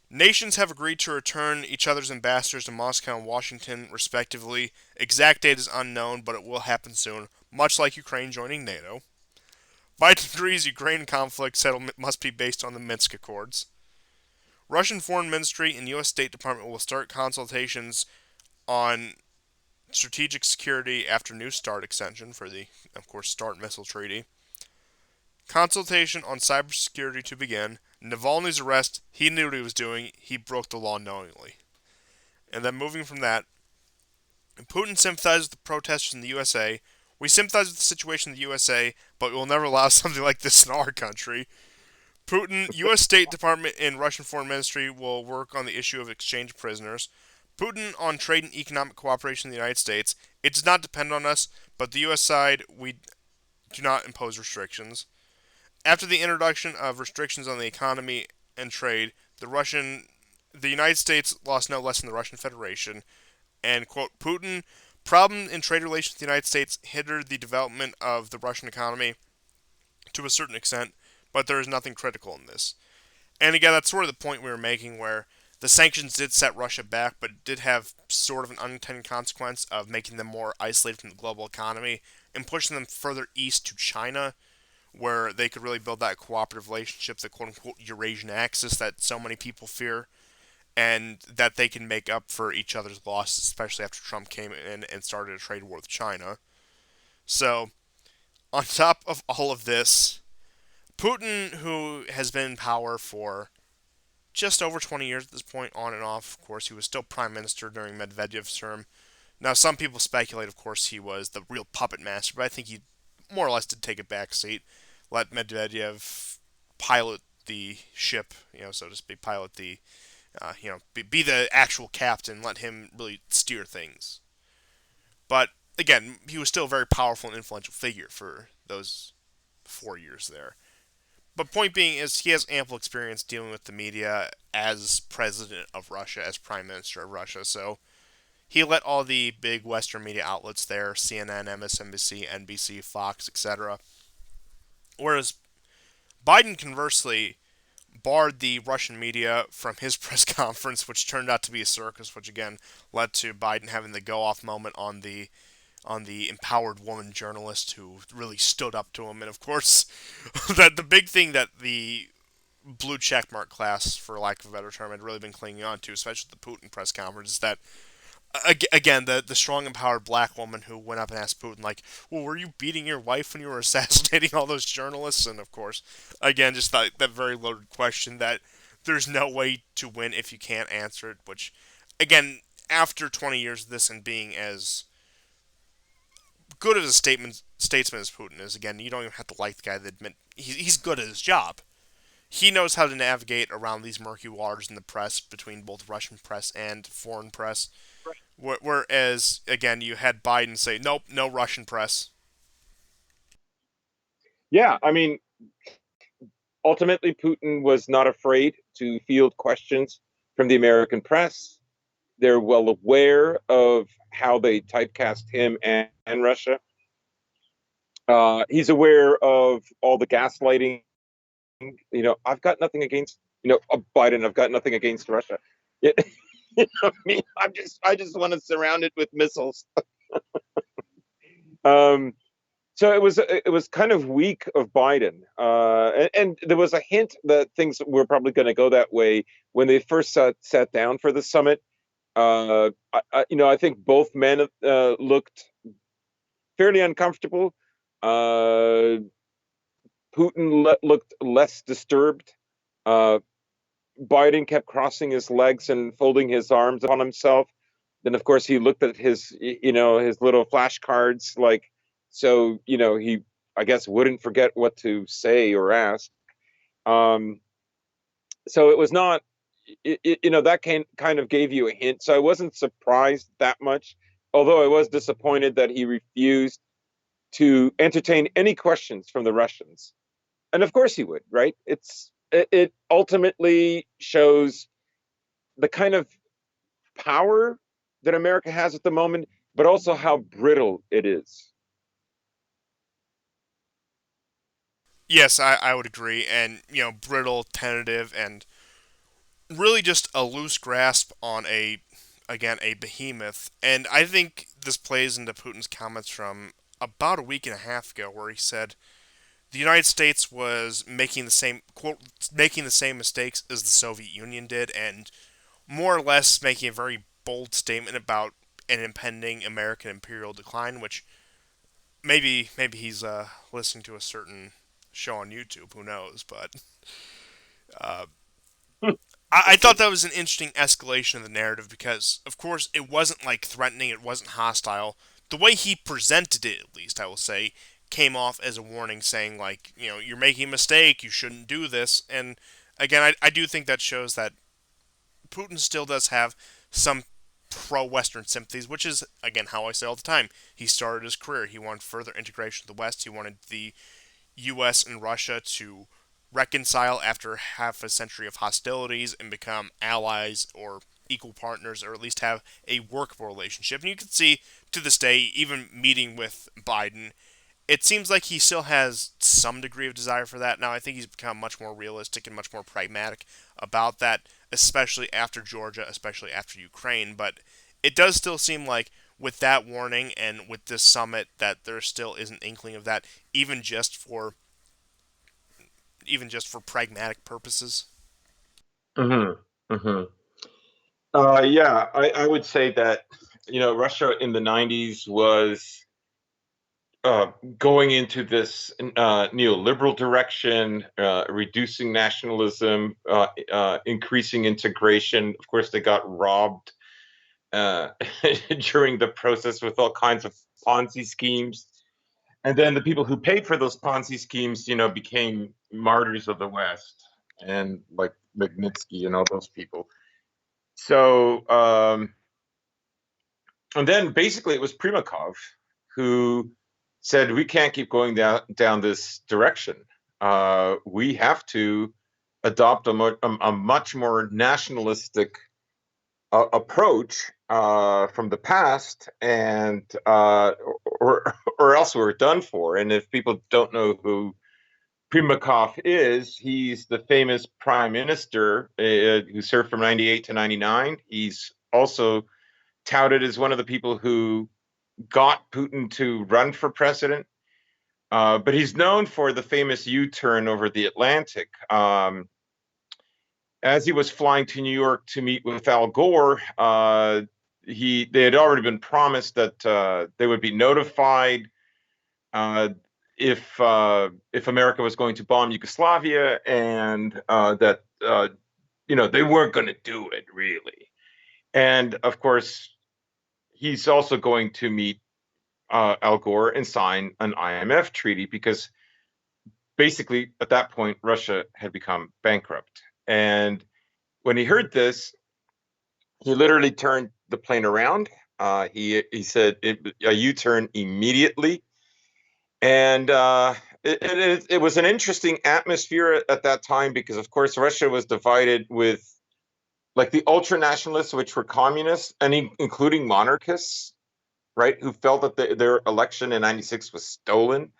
A: nations have agreed to return each other's ambassadors to Moscow and Washington, respectively. Exact date is unknown, but it will happen soon, much like Ukraine joining NATO. Biden agrees Ukraine conflict settlement must be based on the Minsk Accords. Russian Foreign Ministry and U.S. State Department will start consultations on strategic security after New START extension for the, of course, START missile treaty. Consultation on cybersecurity to begin. Navalny's arrest, he knew what he was doing. He broke the law knowingly. And then moving from that, Putin sympathizes with the protesters in the USA. We sympathize with the situation in the USA, but we will never allow something like this in our country. Putin, U.S. State Department and Russian Foreign Ministry will work on the issue of exchange prisoners. Putin on trade and economic cooperation in the United States. It does not depend on us, but the U.S. side, we do not impose restrictions. After the introduction of restrictions on the economy and trade, the United States lost no less than the Russian Federation. And quote, Putin, problem in trade relations with the United States hindered the development of the Russian economy to a certain extent, but there is nothing critical in this. And again, that's sort of the point we were making, where the sanctions did set Russia back, but it did have sort of an unintended consequence of making them more isolated from the global economy and pushing them further east to China, where they could really build that cooperative relationship, the quote unquote Eurasian axis that so many people fear, and that they can make up for each other's losses, especially after Trump came in and started a trade war with China. So, on top of all of this, Putin, who has been in power for just over 20 years at this point, on and off, of course, he was still prime minister during Medvedev's term. Now, some people speculate, of course, he was the real puppet master, but I think he more or less did take a back seat, let Medvedev pilot the ship, so to speak, pilot the, be the actual captain, let him really steer things. But again, he was still a very powerful and influential figure for those 4 years there. But point being is he has ample experience dealing with the media as president of Russia, as prime minister of Russia. So he let all the big Western media outlets there, CNN, MSNBC, NBC, Fox, etc. Whereas Biden, conversely, barred the Russian media from his press conference, which turned out to be a circus, which again led to Biden having the go-off moment on the empowered woman journalist who really stood up to him. And of course, that the big thing that the blue checkmark class, for lack of a better term, had really been clinging on to, especially at the Putin press conference, is that again the strong empowered black woman who went up and asked Putin, like, well, were you beating your wife when you were assassinating all those journalists? And of course, again, just that very loaded question that there's no way to win if you can't answer it. Which, again, after 20 years of this and being as good as a statesman as Putin is, again, you don't even have to like the guy to admit he's good at his job. He knows how to navigate around these murky waters in the press between both Russian press and foreign press. Whereas, again, you had Biden say, nope, no Russian press.
B: Yeah, I mean, ultimately, Putin was not afraid to field questions from the American press. They're well aware of how they typecast him and Russia. He's aware of all the gaslighting. I've got nothing against Biden. I've got nothing against Russia. It, I mean, I just want to surround it with missiles. Um, so it was kind of weak of Biden, and there was a hint that things were probably going to go that way when they first sat down for the summit. I think both men looked fairly uncomfortable. Uh, Putin looked less disturbed. Uh, Biden kept crossing his legs and folding his arms on himself. Then, of course, he looked at his little flashcards, like, so, he, I guess, wouldn't forget what to say or ask. Um, so it was not, that kind of gave you a hint. So I wasn't surprised that much, although I was disappointed that he refused to entertain any questions from the Russians. And of course he would, right? It ultimately shows the kind of power that America has at the moment, but also how brittle it is.
A: Yes, I would agree. And, brittle, tentative, and really just a loose grasp on again, a behemoth. And I think this plays into Putin's comments from about a week and a half ago, where he said the United States was making the same quote making the same mistakes as the Soviet Union did, and more or less making a very bold statement about an impending American imperial decline. Which maybe he's listening to a certain show on YouTube. Who knows? But uh, I thought that was an interesting escalation of the narrative because, of course, it wasn't like threatening, it wasn't hostile. The way he presented it, at least, I will say, came off as a warning saying, like, you're making a mistake, you shouldn't do this. And again, I do think that shows that Putin still does have some pro Western sympathies, which is, again, how I say all the time. He started his career, he wanted further integration with the West, he wanted the U.S. and Russia to reconcile after half a century of hostilities and become allies or equal partners, or at least have a workable relationship. And you can see to this day, even meeting with Biden, it seems like he still has some degree of desire for that. Now, I think he's become much more realistic and much more pragmatic about that, especially after Georgia, especially after Ukraine. But it does still seem like, with that warning and with this summit, that there still is an inkling of that, even just for pragmatic purposes.
B: Hmm. Hmm. Yeah, I would say that Russia in the '90s was going into this neoliberal direction, reducing nationalism, increasing integration. Of course, they got robbed uh, during the process with all kinds of Ponzi schemes. And then the people who paid for those Ponzi schemes, became martyrs of the West, and like Magnitsky and all those people. So, and then basically it was Primakov who said, we can't keep going down this direction. We have to adopt a much more nationalistic approach from the past, and or else we're done for. And if people don't know who Primakov is, he's the famous prime minister who served from '98 to '99. He's also touted as one of the people who got Putin to run for president. But he's known for the famous U-turn over the Atlantic. As he was flying to New York to meet with Al Gore, they had already been promised that they would be notified uh, if America was going to bomb Yugoslavia, and that they weren't going to do it really. And of course, he's also going to meet Al Gore and sign an IMF treaty because basically at that point Russia had become bankrupt. And when he heard this, he literally turned the plane around. He said a U-turn immediately, and it was an interesting atmosphere at that time because, of course, Russia was divided with like the ultra nationalists, which were communists, and including monarchists, right, who felt that their election in '96 was stolen.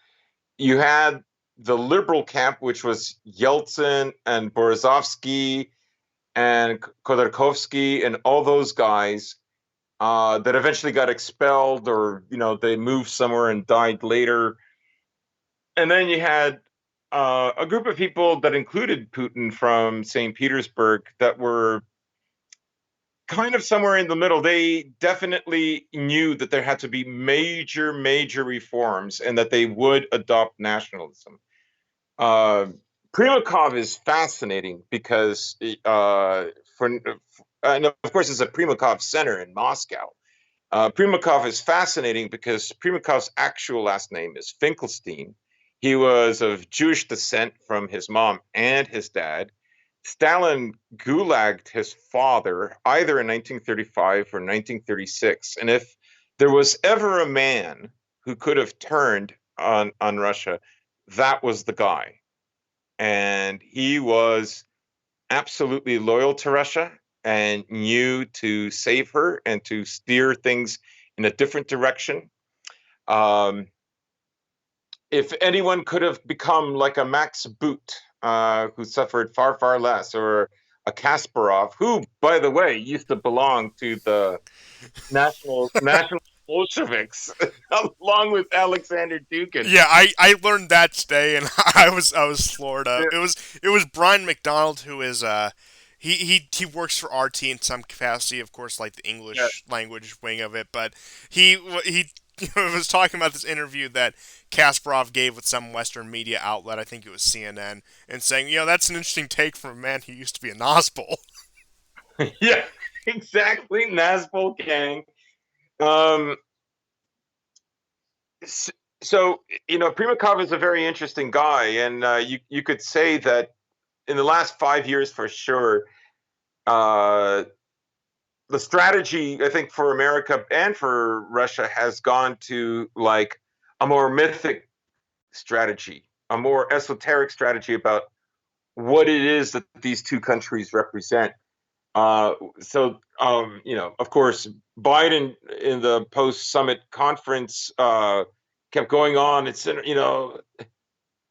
B: You had the liberal camp, which was Yeltsin and Borisovsky and Khodorkovsky and all those guys that eventually got expelled, or they moved somewhere and died later. And then you had a group of people that included Putin from St. Petersburg that were kind of somewhere in the middle. They definitely knew that there had to be major, major reforms and that they would adopt nationalism. Uh, Primakov is fascinating because, for and of course, it's a Primakov Center in Moscow. Primakov is fascinating because Primakov's actual last name is Finkelstein. He was of Jewish descent from his mom and his dad. Stalin gulagged his father either in 1935 or 1936. And if there was ever a man who could have turned on Russia, that was the guy. And he was absolutely loyal to Russia and knew to save her and to steer things in a different direction. Um, if anyone could have become like a Max Boot, who suffered far, far less, or a Kasparov, who, by the way, used to belong to the National Bolsheviks, along with Alexander Dugin.
A: Yeah, I learned that today, and I was floored up. It was Brian McDonald, who is he works for RT in some capacity, of course, like the
B: Yeah,
A: English language wing of it. But he was talking about this interview that Kasparov gave with some Western media outlet, I think it was CNN, and saying, that's an interesting take from a man who used to be a Nazbol.
B: yeah, exactly. Nazbol gang. Um, so Primakov is a very interesting guy, and you could say that in the last 5 years, for sure, uh, the strategy, I think, for America and for Russia has gone to like a more mythic strategy, a more esoteric strategy about what it is that these two countries represent. Of course, Biden in the post-summit conference kept going on. It's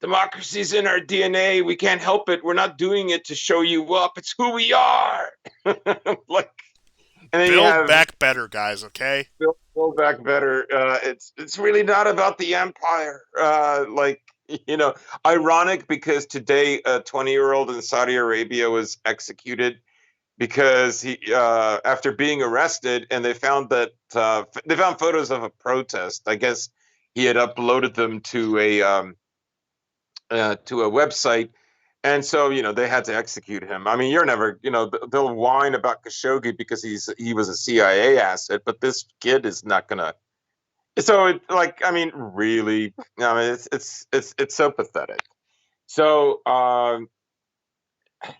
B: democracy's in our DNA. We can't help it. We're not doing it to show you up. It's who we are. Like, and then you
A: Build
B: have
A: back better, guys. Okay.
B: Build Back Better. It's really not about the empire. You know, ironic because today a 20-year-old in Saudi Arabia was executed because he after being arrested, and they found photos of a protest. I guess he had uploaded them to a website, and so they had to execute him. I mean, you're never they'll whine about Khashoggi because he was a CIA asset, but this kid is not gonna. So I mean, really, I mean, it's so pathetic. So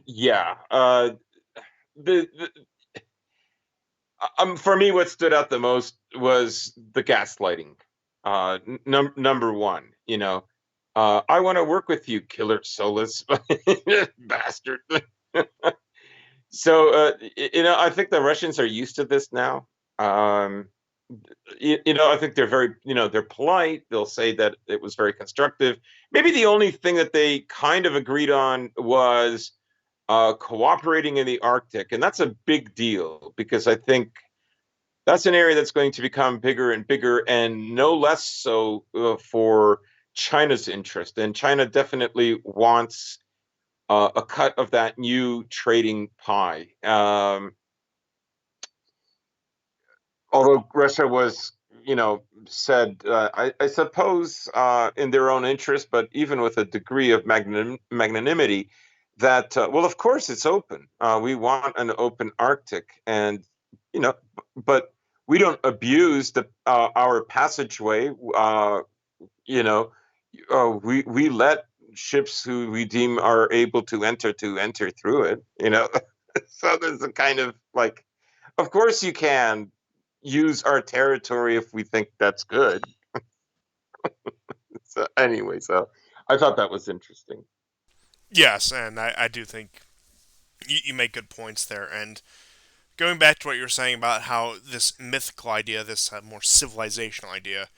B: yeah, the for me, what stood out the most was the gaslighting. Number one, I want to work with you, killer soulless bastard. So, I think the Russians are used to this now. Um, I think they're very, they're polite. They'll say that it was very constructive. Maybe the only thing that they kind of agreed on was cooperating in the Arctic, and that's a big deal because I think that's an area that's going to become bigger and bigger, and no less so for China's interest. And China definitely wants a cut of that new trading pie. Although Russia was, said, I suppose, in their own interest, but even with a degree of magnanimity, that, well, of course it's open. We want an open Arctic, and you know, but we don't abuse our passageway. You know, we let ships who we deem are able to enter through it. So there's a kind of like, of course you can use our territory if we think that's good. So anyway, so I thought that was interesting.
A: Yes, and I do think You make good points there, and going back to what you were saying about how this mythical idea, this more civilizational idea,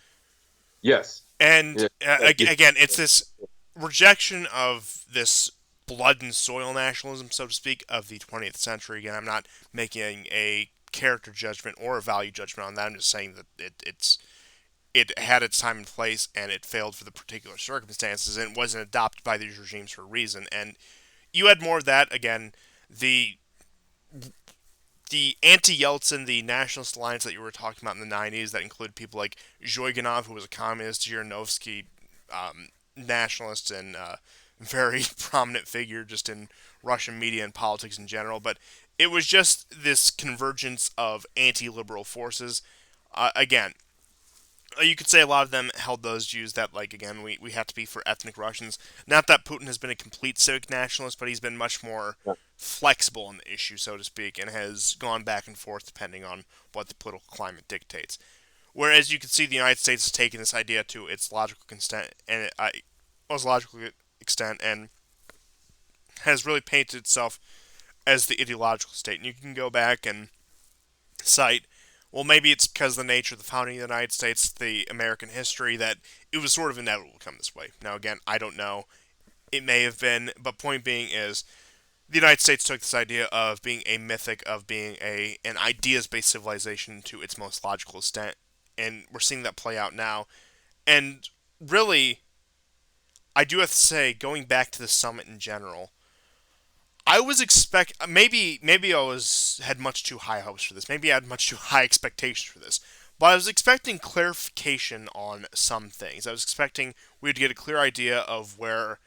B: Yes.
A: and
B: Yeah. It,
A: again, it's this rejection of this blood and soil nationalism, so to speak, of the 20th century. Again, I'm not making a character judgment or a value judgment on that. I'm just saying that it had its time and place, and it failed for the particular circumstances, and it wasn't adopted by these regimes for a reason. And you had more of that. Again, the the anti-Yeltsin, the nationalist alliance that you were talking about in the 90s, that included people like Zhuganov, who was a communist, Zhirinovsky, nationalist, and very prominent figure just in Russian media and politics in general. But it was just this convergence of anti-liberal forces. Again, you could say a lot of them held those views that, like, again, we have to be for ethnic Russians. Not that Putin has been a complete civic nationalist, but he's been much more
B: yeah.
A: flexible on the issue, so to speak, and has gone back and forth depending on what the political climate dictates. Whereas you can see the United States has taken this idea to its logical extent, and most logical extent, and has really painted itself as the ideological state. And you can go back and cite, well, maybe it's because of the nature of the founding of the United States, the American history, that it was sort of inevitable to come this way. Now, again, I don't know. It may have been, but point being is, the United States took this idea of being a mythic, of being an ideas-based civilization to its most logical extent, and we're seeing that play out now. And really, I do have to say, going back to the summit in general, I was maybe I was had much too high hopes for this. Maybe I had much too high expectations for this. But I was expecting clarification on some things. I was expecting we'd get a clear idea of where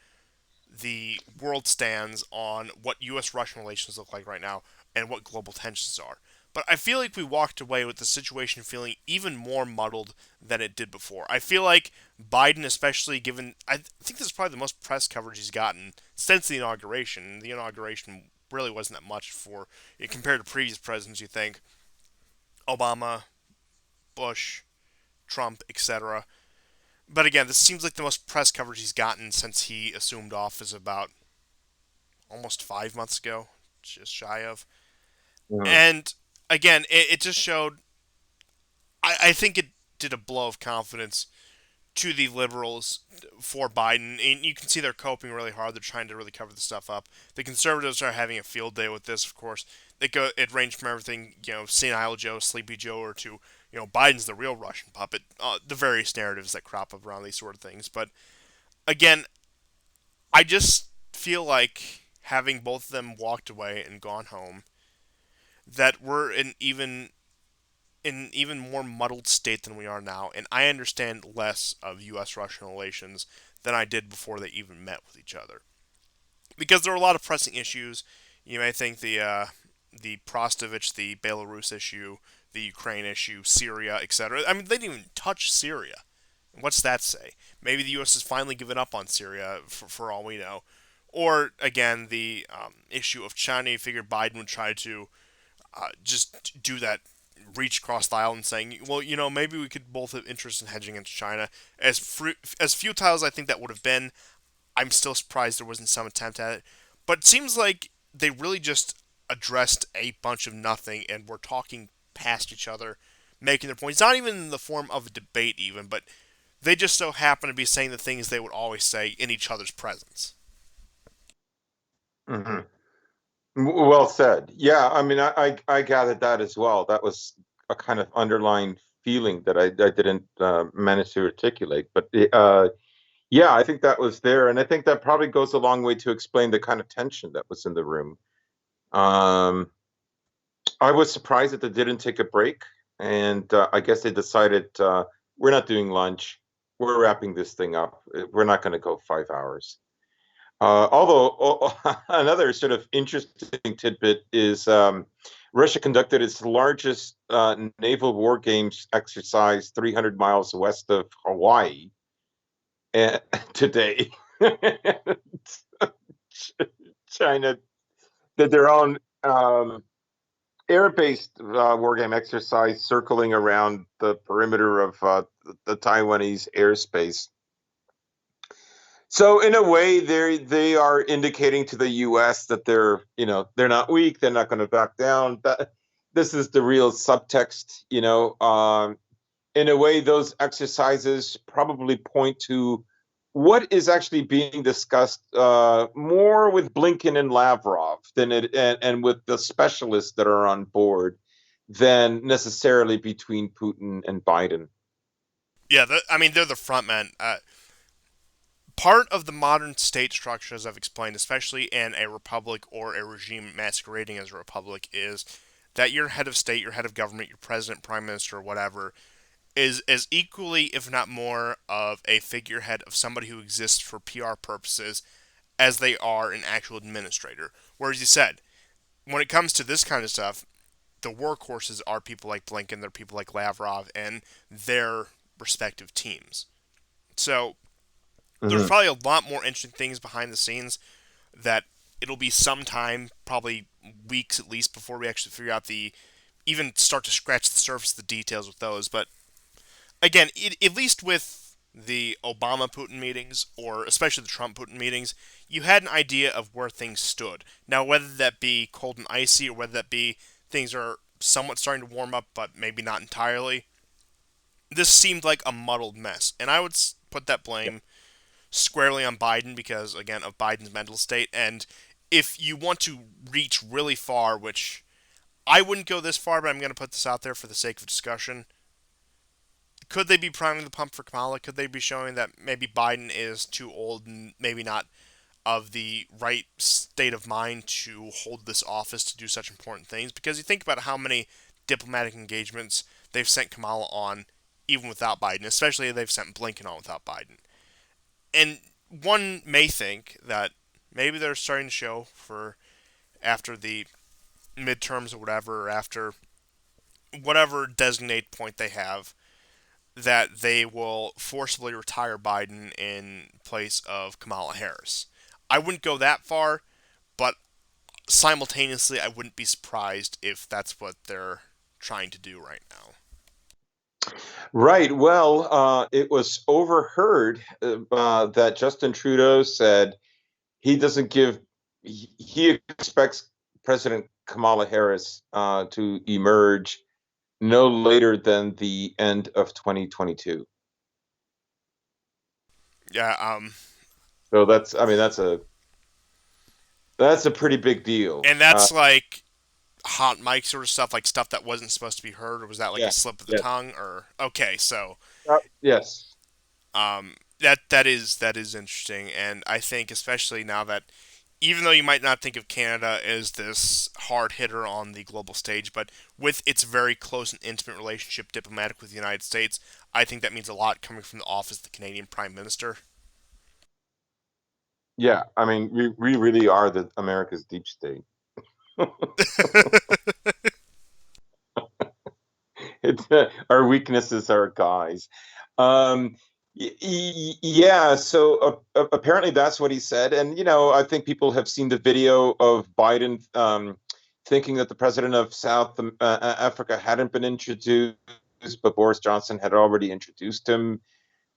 A: the world stands on what U.S. Russian relations look like right now and what global tensions are. But I feel like we walked away with the situation feeling even more muddled than it did before. I feel like Biden, especially given, I think this is probably the most press coverage he's gotten since the inauguration. The inauguration really wasn't that much for, compared to previous presidents, you think Obama, Bush, Trump, etc. But again, this seems like the most press coverage he's gotten since he assumed office about almost 5 months ago, just shy of.
B: Mhm.
A: And again, it just showed. I think it did a blow of confidence to the liberals for Biden, and you can see they're coping really hard. They're trying to really cover the stuff up. The conservatives are having a field day with this, of course. It ranged from everything, senile Joe, Sleepy Joe, or to Biden's the real Russian puppet. The various narratives that crop up around these sort of things. But again, I just feel like having both of them walked away and gone home, that we're in an even more muddled state than we are now, and I understand less of U.S. Russian relations than I did before they even met with each other. Because there are a lot of pressing issues. You may think the Prostovich, the Belarus issue, the Ukraine issue, Syria, etc. I mean, they didn't even touch Syria. What's that say? Maybe the U.S. has finally given up on Syria, for all we know. Or, again, the issue of China. You figure Biden would try to just do that, reach across the aisle and saying, well, maybe we could both have interest in hedging into China. As futile as I think that would have been, I'm still surprised there wasn't some attempt at it. But it seems like they really just addressed a bunch of nothing and were talking past each other, making their points. Not even in the form of a debate, even, but they just so happen to be saying the things they would always say in each other's presence.
B: Mhm. Well said. Yeah, I mean, I gathered that as well. That was a kind of underlying feeling that I didn't manage to articulate. But yeah, I think that was there, and I think that probably goes a long way to explain the kind of tension that was in the room. Um, I was surprised that they didn't take a break, and I guess they decided we're not doing lunch. We're wrapping this thing up. We're not going to go 5 hours. Although another sort of interesting tidbit is Russia conducted its largest naval war games exercise 300 miles west of Hawaii today. China did their own air-based war game exercise circling around the perimeter of the Taiwanese airspace. So in a way, they are indicating to the U.S. that they're not weak, they're not going to back down. That this is the real subtext. In a way, those exercises probably point to what is actually being discussed more with Blinken and Lavrov and with the specialists that are on board than necessarily between Putin and Biden.
A: Yeah, I mean they're the front men. Part of the modern state structure, as I've explained, especially in a republic or a regime masquerading as a republic, is that your head of state, your head of government, your president, prime minister, whatever, is as equally, if not more, of a figurehead of somebody who exists for PR purposes as they are an actual administrator. Whereas you said, when it comes to this kind of stuff, the workhorses are people like Blinken, they're people like Lavrov, and their respective teams. So there's
B: Mhm.
A: probably a lot more interesting things behind the scenes that it'll be some time, probably weeks at least, before we actually figure out even start to scratch the surface of the details with those. But again, at least with the Obama Putin meetings, or especially the Trump Putin meetings, you had an idea of where things stood. Now, whether that be cold and icy, or whether that be things are somewhat starting to warm up, but maybe not entirely, this seemed like a muddled mess. And I would put that blame squarely on Biden because, again, of Biden's mental state. And if you want to reach really far, which I wouldn't go this far, but I'm going to put this out there for the sake of discussion. Could they be priming the pump for Kamala? Could they be showing that maybe Biden is too old and maybe not of the right state of mind to hold this office to do such important things? Because you think about how many diplomatic engagements they've sent Kamala on even without Biden, especially they've sent Blinken on without Biden. And one may think that maybe they're starting to show for after the midterms or whatever, or after whatever designate point they have, that they will forcibly retire Biden in place of Kamala Harris. I wouldn't go that far, but simultaneously, I wouldn't be surprised if that's what they're trying to do right now.
B: Right. Well, it was overheard that Justin Trudeau said he expects President Kamala Harris to emerge no later than the end of 2022.
A: Yeah,
B: So I mean, that's a pretty big deal.
A: and that's like hot mic sort of stuff, like stuff that wasn't supposed to be heard, or was that like a
B: Yeah.
A: slip of the
B: Yeah.
A: tongue? Or okay, so
B: Yes.
A: that is interesting, and I think especially now that even though you might not think of Canada as this hard hitter on the global stage, but with its very close and intimate relationship diplomatic with the United States, I think that means a lot coming from the office of the Canadian Prime Minister.
B: Yeah. I mean, we really are the America's deep state. Our weaknesses are guys. Um, yeah, so apparently that's what he said. And, I think people have seen the video of Biden thinking that the president of South Africa hadn't been introduced, but Boris Johnson had already introduced him.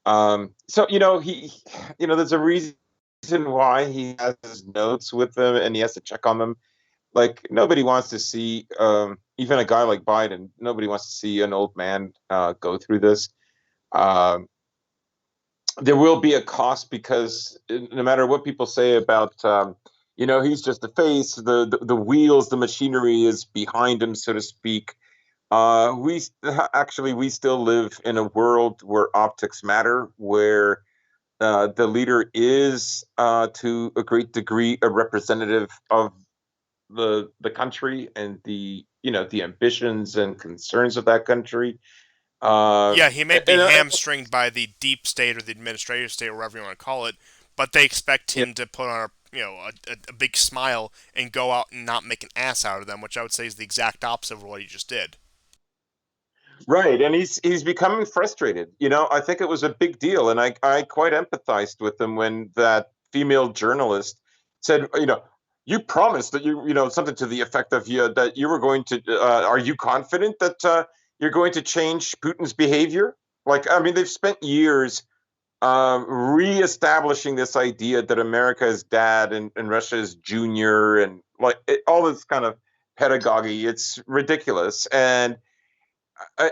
B: So, there's a reason why he has his notes with them and he has to check on them. Like nobody wants to see, even a guy like Biden. Nobody wants to see an old man go through this. Um, there will be a cost because no matter what people say about, he's just the face. The wheels, the machinery is behind him, so to speak. We still live in a world where optics matter, where the leader is to a great degree a representative of the country and the ambitions and concerns of that country.
A: Yeah, he may be
B: And
A: hamstringed by the deep state or the administrative state or whatever you want to call it, but they expect
B: yeah,
A: him to put on a big smile and go out and not make an ass out of them, which I would say is the exact opposite of what he just did.
B: right, and he's becoming frustrated. I think it was a big deal, and I quite empathized with him when that female journalist said, you promised that something to the effect of you that you were going to. Are you confident that you're going to change Putin's behavior? Like, I mean, they've spent years reestablishing this idea that America is dad and Russia is junior, and like all this kind of pedagogy. It's ridiculous. And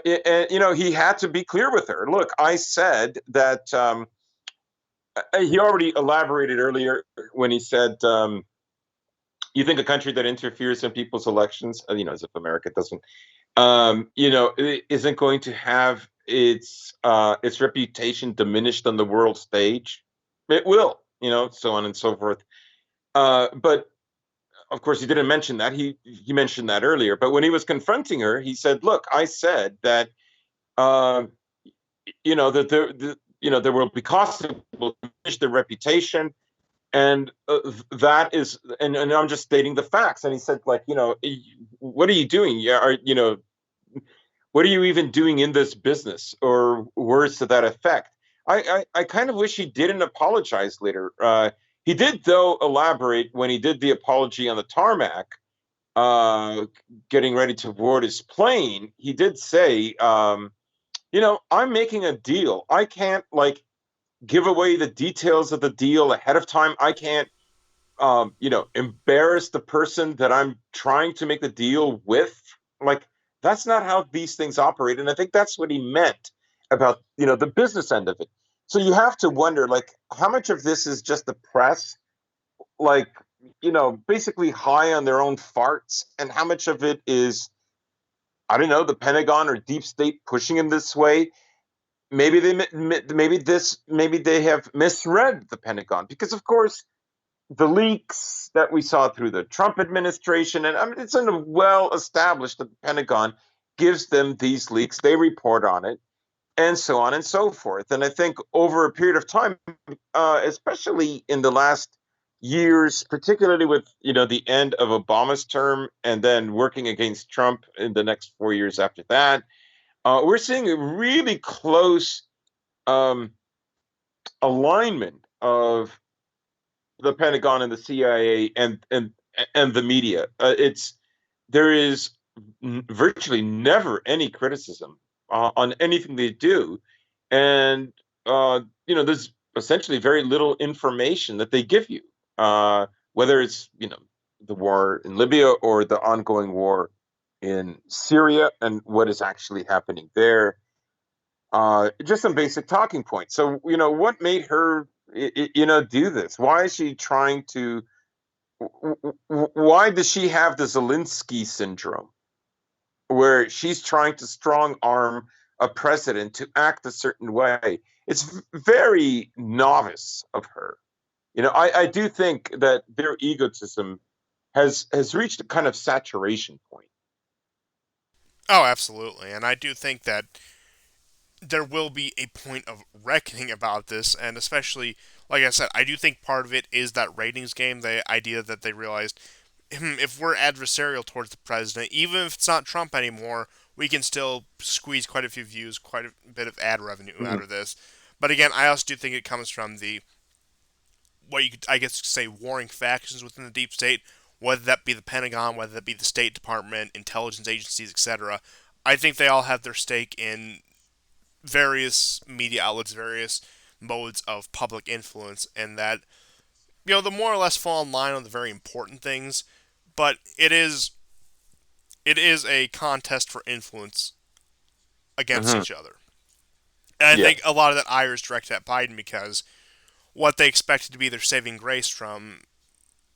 B: you know, he had to be clear with her. Look, I said that he already elaborated earlier when he said, you think a country that interferes in people's elections, you know, as if America doesn't, you know, isn't going to have its reputation diminished on the world stage. It will, you know, so on and so forth. But of course, he didn't mention that. He mentioned that earlier. But when he was confronting her, he said, "Look, I said that, uh, you know, that you know, there will be costs that will diminish their reputation." And that is, and I'm just stating the facts. And he said, like, you know, what are you doing? Yeah, are you know, what are you even doing in this business, or words to that effect? I kind of wish he didn't apologize later. He did, though, elaborate when he did the apology on the tarmac, uh, getting ready to board his plane. He did say, you know, I'm making a deal. I can't, like, give away the details of the deal ahead of time. I can't, you know, embarrass the person that I'm trying to make the deal with. Like, that's not how these things operate. And I think that's what he meant about, you know, the business end of it. So you have to wonder, like, how much of this is just the press, like, you know, basically high on their own farts, and how much of it is, I don't know, the Pentagon or deep state pushing him this way. Maybe they have misread the Pentagon, because of course the leaks that we saw through the Trump administration, and I mean, it's well established that the Pentagon gives them these leaks, they report on it, and so on and so forth. And I think over a period of time, especially in the last years, particularly with, you know, the end of Obama's term and then working against Trump in the next 4 years after that, we're seeing a really close um, alignment of the Pentagon and the CIA and the media. It's There is virtually never any criticism on anything they do, and you know, there's essentially very little information that they give you, whether it's, you know, the war in Libya or the ongoing war in Syria and what is actually happening there. Just some basic talking points. So, you know, what made her, you know, do this? Why is she trying to? Why does she have the Zelensky syndrome, where she's trying to strong arm a president to act a certain way? It's very novice of her. You know, I do think that their egotism has reached a kind of saturation point.
A: Oh, absolutely. And I do think that there will be a point of reckoning about this, and especially, like I said, I do think part of it is that ratings game, the idea that they realized, if we're adversarial towards the president, even if it's not Trump anymore, we can still squeeze quite a few views, quite a bit of ad revenue out
B: Mhm.
A: of this. But again, I also do think it comes from the, what you could, I guess, say, warring factions within the deep state, whether that be the Pentagon, whether that be the State Department, intelligence agencies, etc. I think they all have their stake in various media outlets, various modes of public influence, and that, you know, the more or less fall in line on the very important things, but it is a contest for influence against
B: Mhm.
A: each other. And I think a
B: Yes.
A: lot of that ire is directed at Biden because what they expected to be their saving grace from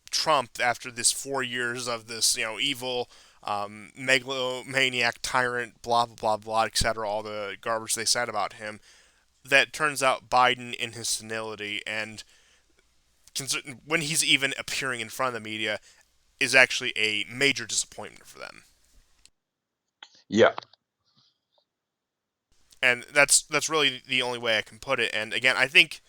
A: Trump after this 4 years of this, you know, evil megalomaniac tyrant, blah blah blah blah, etc. All the garbage they said about him, that turns out Biden in his senility and when he's even appearing in front of the media is actually a major disappointment for them.
B: Yeah.
A: And that's really the only way I can put it. And again, I think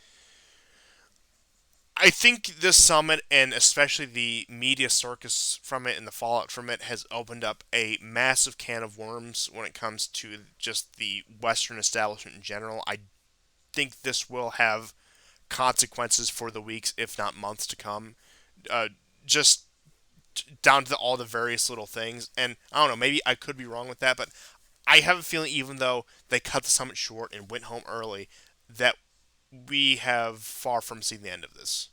A: this summit and especially the media circus from it and the fallout from it has opened up a massive can of worms when it comes to just the Western establishment in general. I think this will have consequences for the weeks, if not months, to come. Uh, just down to all the various little things. And I don't know, maybe I could be wrong with that, but I have a feeling even though they cut the summit short and went home early, that we have far from seen the end of this.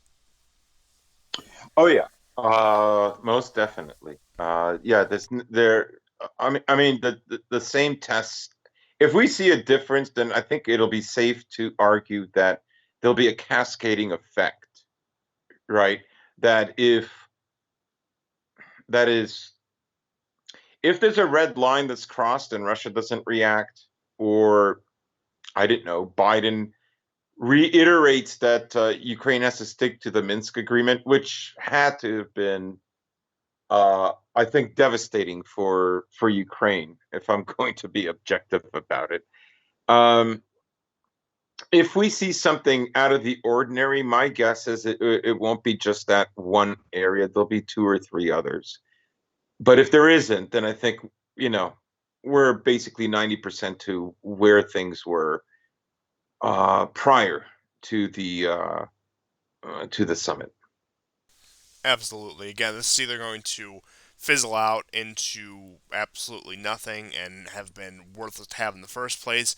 B: Oh yeah, most definitely. Yeah, there. I mean, the same tests. If we see a difference, then I think it'll be safe to argue that there'll be a cascading effect, right? That if that is, if there's a red line that's crossed and Russia doesn't react, or I didn't know, Biden reiterates that Ukraine has to stick to the Minsk agreement, which had to have been I think devastating for Ukraine, if I'm going to be objective about it. Um, if we see something out of the ordinary, my guess is it won't be just that one area. There'll be two or three others. But if there isn't, then I think, you know, we're basically 90% to where things were prior to the summit.
A: Absolutely. Again, this is either going to fizzle out into absolutely nothing and have been worthless to have in the first place,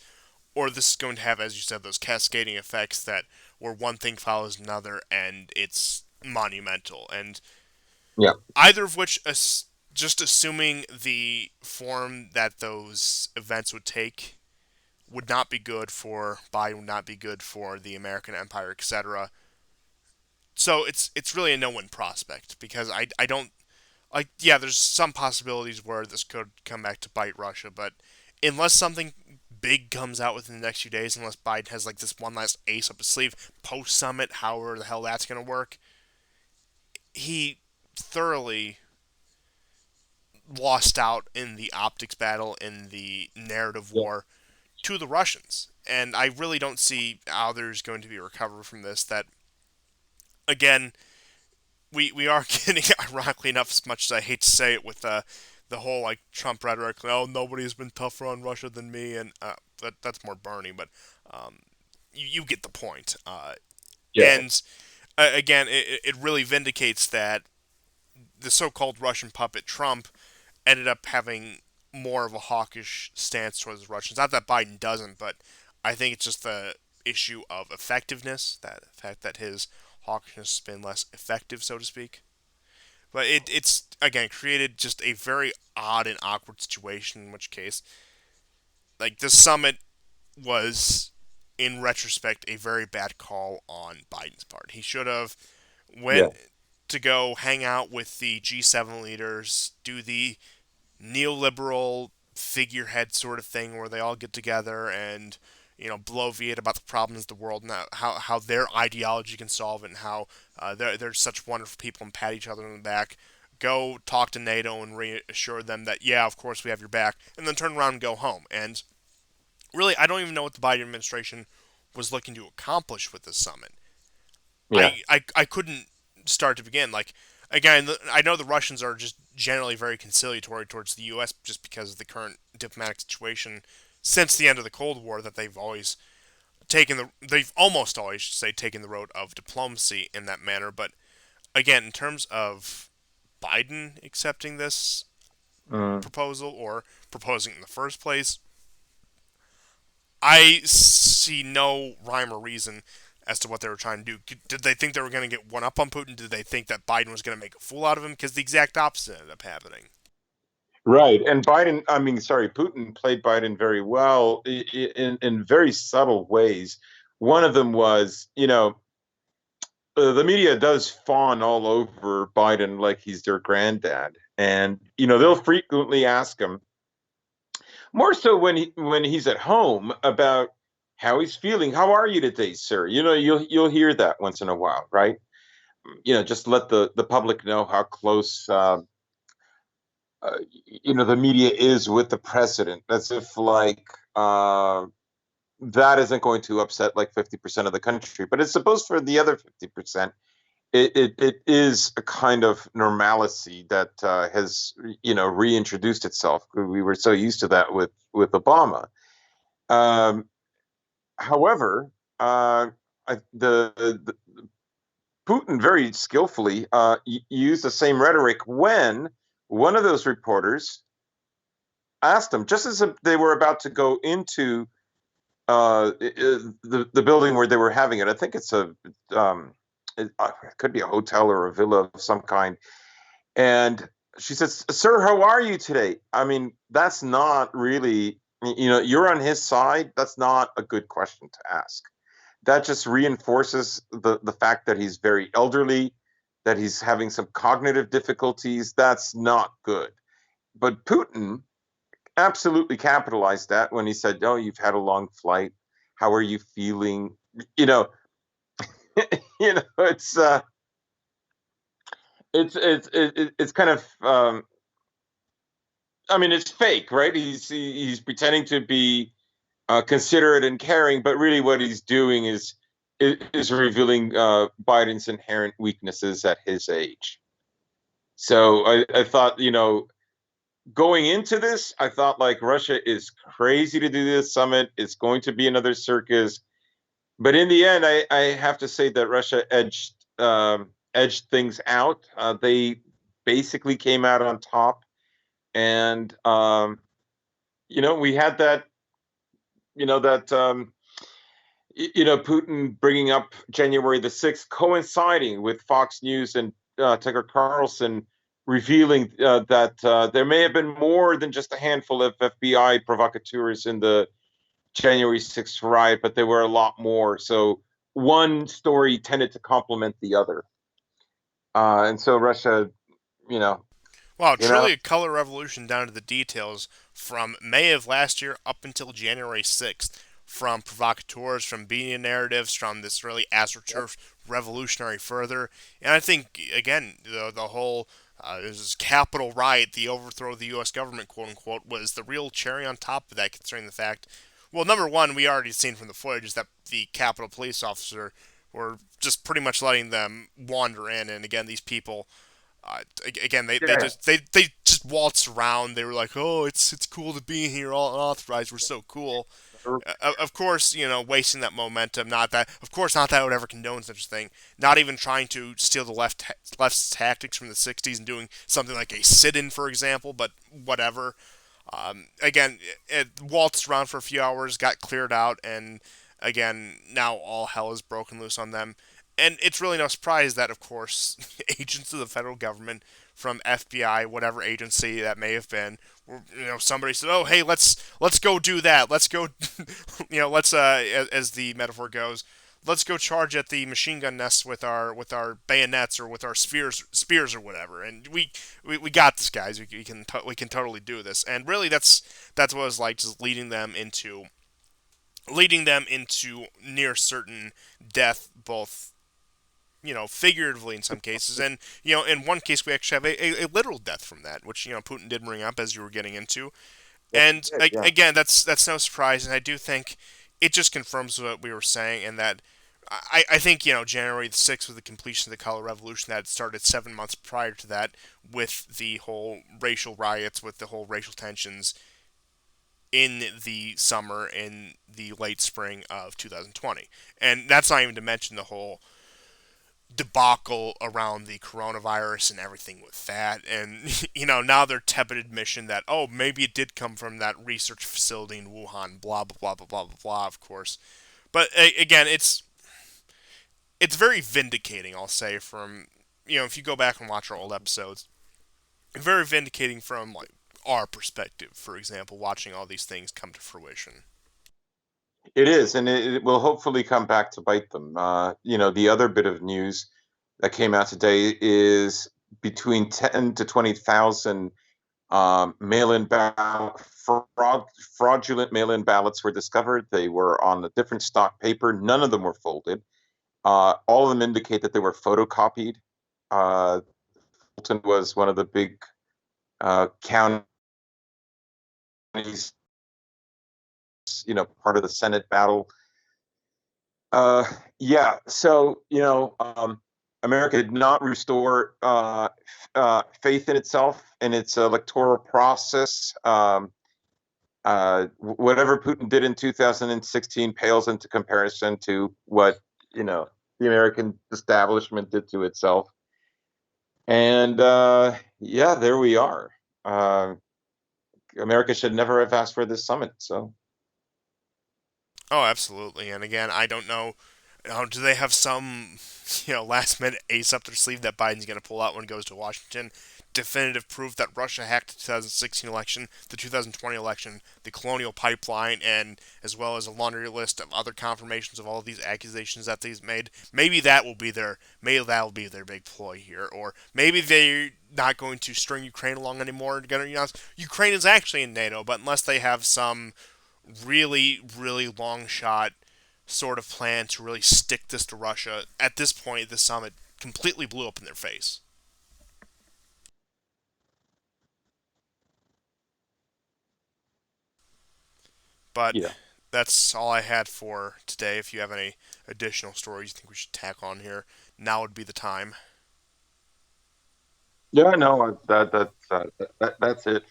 A: or this is going to have, as you said, those cascading effects that where one thing follows another and it's monumental. And
B: Yeah,
A: either of which, just assuming the form that those events would take, would not be good for Biden, would not be good for the American empire, etc. So it's really a no-win prospect because I don't like, yeah, there's some possibilities where this could come back to bite Russia, but unless something big comes out within the next few days, unless Biden has like this one last ace up his sleeve post summit, however the hell that's going to work, he thoroughly lost out in the optics battle, in the narrative
B: yeah,
A: war to the Russians. And I really don't see how there's going to be a recovery from this. That, again, we are getting, ironically enough, as much as I hate to say it, with the whole like Trump rhetoric. Oh, nobody has been tougher on Russia than me, and that's more Bernie, but um, you get the point.
B: yeah,
A: And again, it really vindicates that the so-called Russian puppet Trump ended up having more of a hawkish stance towards the Russians. Not that Biden doesn't, but I think it's just the issue of effectiveness, that the fact that his hawkishness has been less effective, so to speak. But it's again created just a very odd and awkward situation. In which case, like this summit was, in retrospect, a very bad call on Biden's part. He should have
B: yeah.
A: went to go hang out with the G7 leaders, do the neoliberal figurehead sort of thing where they all get together and bloviate about the problems of the world and how their ideology can solve it, and how they're such wonderful people and pat each other on the back. Go talk to NATO and reassure them that, yeah, of course we have your back, and then turn around and go home. And really, I don't even know what the Biden administration was looking to accomplish with this summit.
B: Yeah.
A: I couldn't start to begin. Like, again, I know the Russians are just generally very conciliatory towards the U.S. just because of the current diplomatic situation since the end of the Cold War, that they've almost always, say, taken the road of diplomacy in that manner. But again, in terms of Biden accepting this
B: Mm.
A: proposal or proposing it in the first place, I see no rhyme or reason as to what they were trying to do. Did they think they were going to get one up on Putin? Did they think that Biden was going to make a fool out of him? Because the exact opposite ended up happening.
B: Right. And Biden, I mean, sorry, Putin played Biden very well in very subtle ways. One of them was, the media does fawn all over Biden like he's their granddad. And, they'll frequently ask him, more so when he's at home, about how he's feeling. How are you today, sir? You'll hear that once in a while, right? Just let the public know how close the media is with the president, as if like that isn't going to upset like 50% of the country, but it's supposed for the other 50%. It is a kind of normalcy that has reintroduced itself. We were so used to that with Obama. Um, however, the Putin very skillfully used the same rhetoric when one of those reporters asked him, just as they were about to go into the building where they were having it. I think it's it could be a hotel or a villa of some kind. And she says, "Sir, how are you today?" I mean, that's not really, you're on his side. That's not a good question to ask. That just reinforces the fact that he's very elderly, that he's having some cognitive difficulties. That's not good. But Putin absolutely capitalized that when he said, "Oh, you've had a long flight. How are you feeling?" You know, it's it's kind of I mean, it's fake, right? He's pretending to be considerate and caring, but really what he's doing is revealing Biden's inherent weaknesses at his age. So I thought, going into this, I thought like Russia is crazy to do this summit. It's going to be another circus. But in the end, I have to say that Russia edged things out. They basically came out on top, and we had that Putin bringing up January the 6th, coinciding with Fox News and Tucker Carlson revealing that there may have been more than just a handful of FBI provocateurs in the January 6th riot, but there were a lot more. So one story tended to complement the other. And so Russia, you know,
A: Wow,
B: came out.
A: truly a color revolution down to the details from May of last year up until January 6th. From provocateurs, from media narratives, from this really
B: Yep.
A: astroturf revolutionary further. And I think, again, the whole this Capitol riot, the overthrow of the U.S. government, quote unquote, was the real cherry on top of that, considering the fact, well, number one, we already seen from the footage is that the Capitol police officer were just pretty much letting them wander in. And again, these people again,
B: Yeah.
A: they just waltzed around. They were like, "Oh, it's cool to be here, all unauthorized. We're so cool." Of course, wasting that momentum. Not that, of course, not that I would ever condone such a thing. Not even trying to steal the left's tactics from the '60s and doing something like a sit-in, for example. But whatever. Again, it waltzed around for a few hours, got cleared out, and again, now all hell is broken loose on them. And it's really no surprise that, of course, agents of the federal government, from FBI, whatever agency that may have been, somebody said, "Oh, hey, let's go do that. Let's go, let's as the metaphor goes, let's go charge at the machine gun nests with our bayonets or with our spears or whatever." And we got this, guys. We can totally do this. And really, that's what it was like, just leading them into near certain death, both figuratively in some cases, and in one case we actually have a literal death from that, which Putin did bring up as you were getting into.
B: Yes,
A: And
B: it did. Yeah.
A: again, that's no surprise, and I do think it just confirms what we were saying, and that I think January the 6th was the completion of the color revolution that had started 7 months prior to that, with the whole racial riots, with the whole racial tensions in the summer in the late spring of 2020. And that's not even to mention the whole debacle around the coronavirus and everything with that. And, now their tepid admission that, oh, maybe it did come from that research facility in Wuhan, blah, blah, blah, blah, blah, blah, blah, of course. But again, it's very vindicating, I'll say, from, if you go back and watch our old episodes, very vindicating from, like, our perspective, for example, watching all these things come to fruition.
B: It is, and it will hopefully come back to bite them. The other bit of news that came out today is between 10 to 20,000 mail-in fraudulent mail-in ballots were discovered. They were on a different stock paper. None of them were folded. All of them indicate that they were photocopied. Fulton was one of the big counties, part of the Senate battle. Uh, yeah, so America did not restore faith in itself and its electoral process. Whatever Putin did in 2016 pales into comparison to what the American establishment did to itself. And yeah, there we are. Uh, America should never have asked for this summit. So
A: Oh, absolutely. And again, I don't know. Do they have some, last minute ace up their sleeve that Biden's going to pull out when he goes to Washington? Definitive proof that Russia hacked the 2016 election, the 2020 election, the colonial pipeline, and as well as a laundry list of other confirmations of all of these accusations that they've made. Maybe that will be their big ploy here, or maybe they're not going to string Ukraine along anymore. Ukraine is actually in NATO, but unless they have some really, really long shot sort of plan to really stick this to Russia. At this point, the summit completely blew up in their face. But
B: Yeah.
A: that's all I had for today. If you have any additional stories you think we should tack on here, now would be the time.
B: Yeah, no, that's it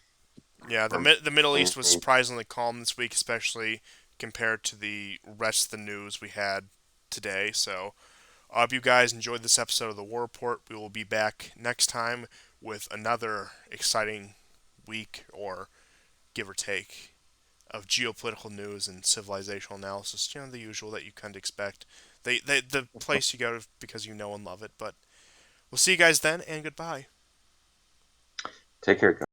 A: Yeah,
B: for
A: the Middle East was
B: me.
A: surprisingly calm this week, especially compared to the rest of the news we had today. So I hope you guys enjoyed this episode of the War Report. We will be back next time with another exciting week, or give or take, of geopolitical news and civilizational analysis. The usual that you kind of expect. The place you go because you know and love it. But we'll see you guys then, and goodbye.
B: Take care, guys.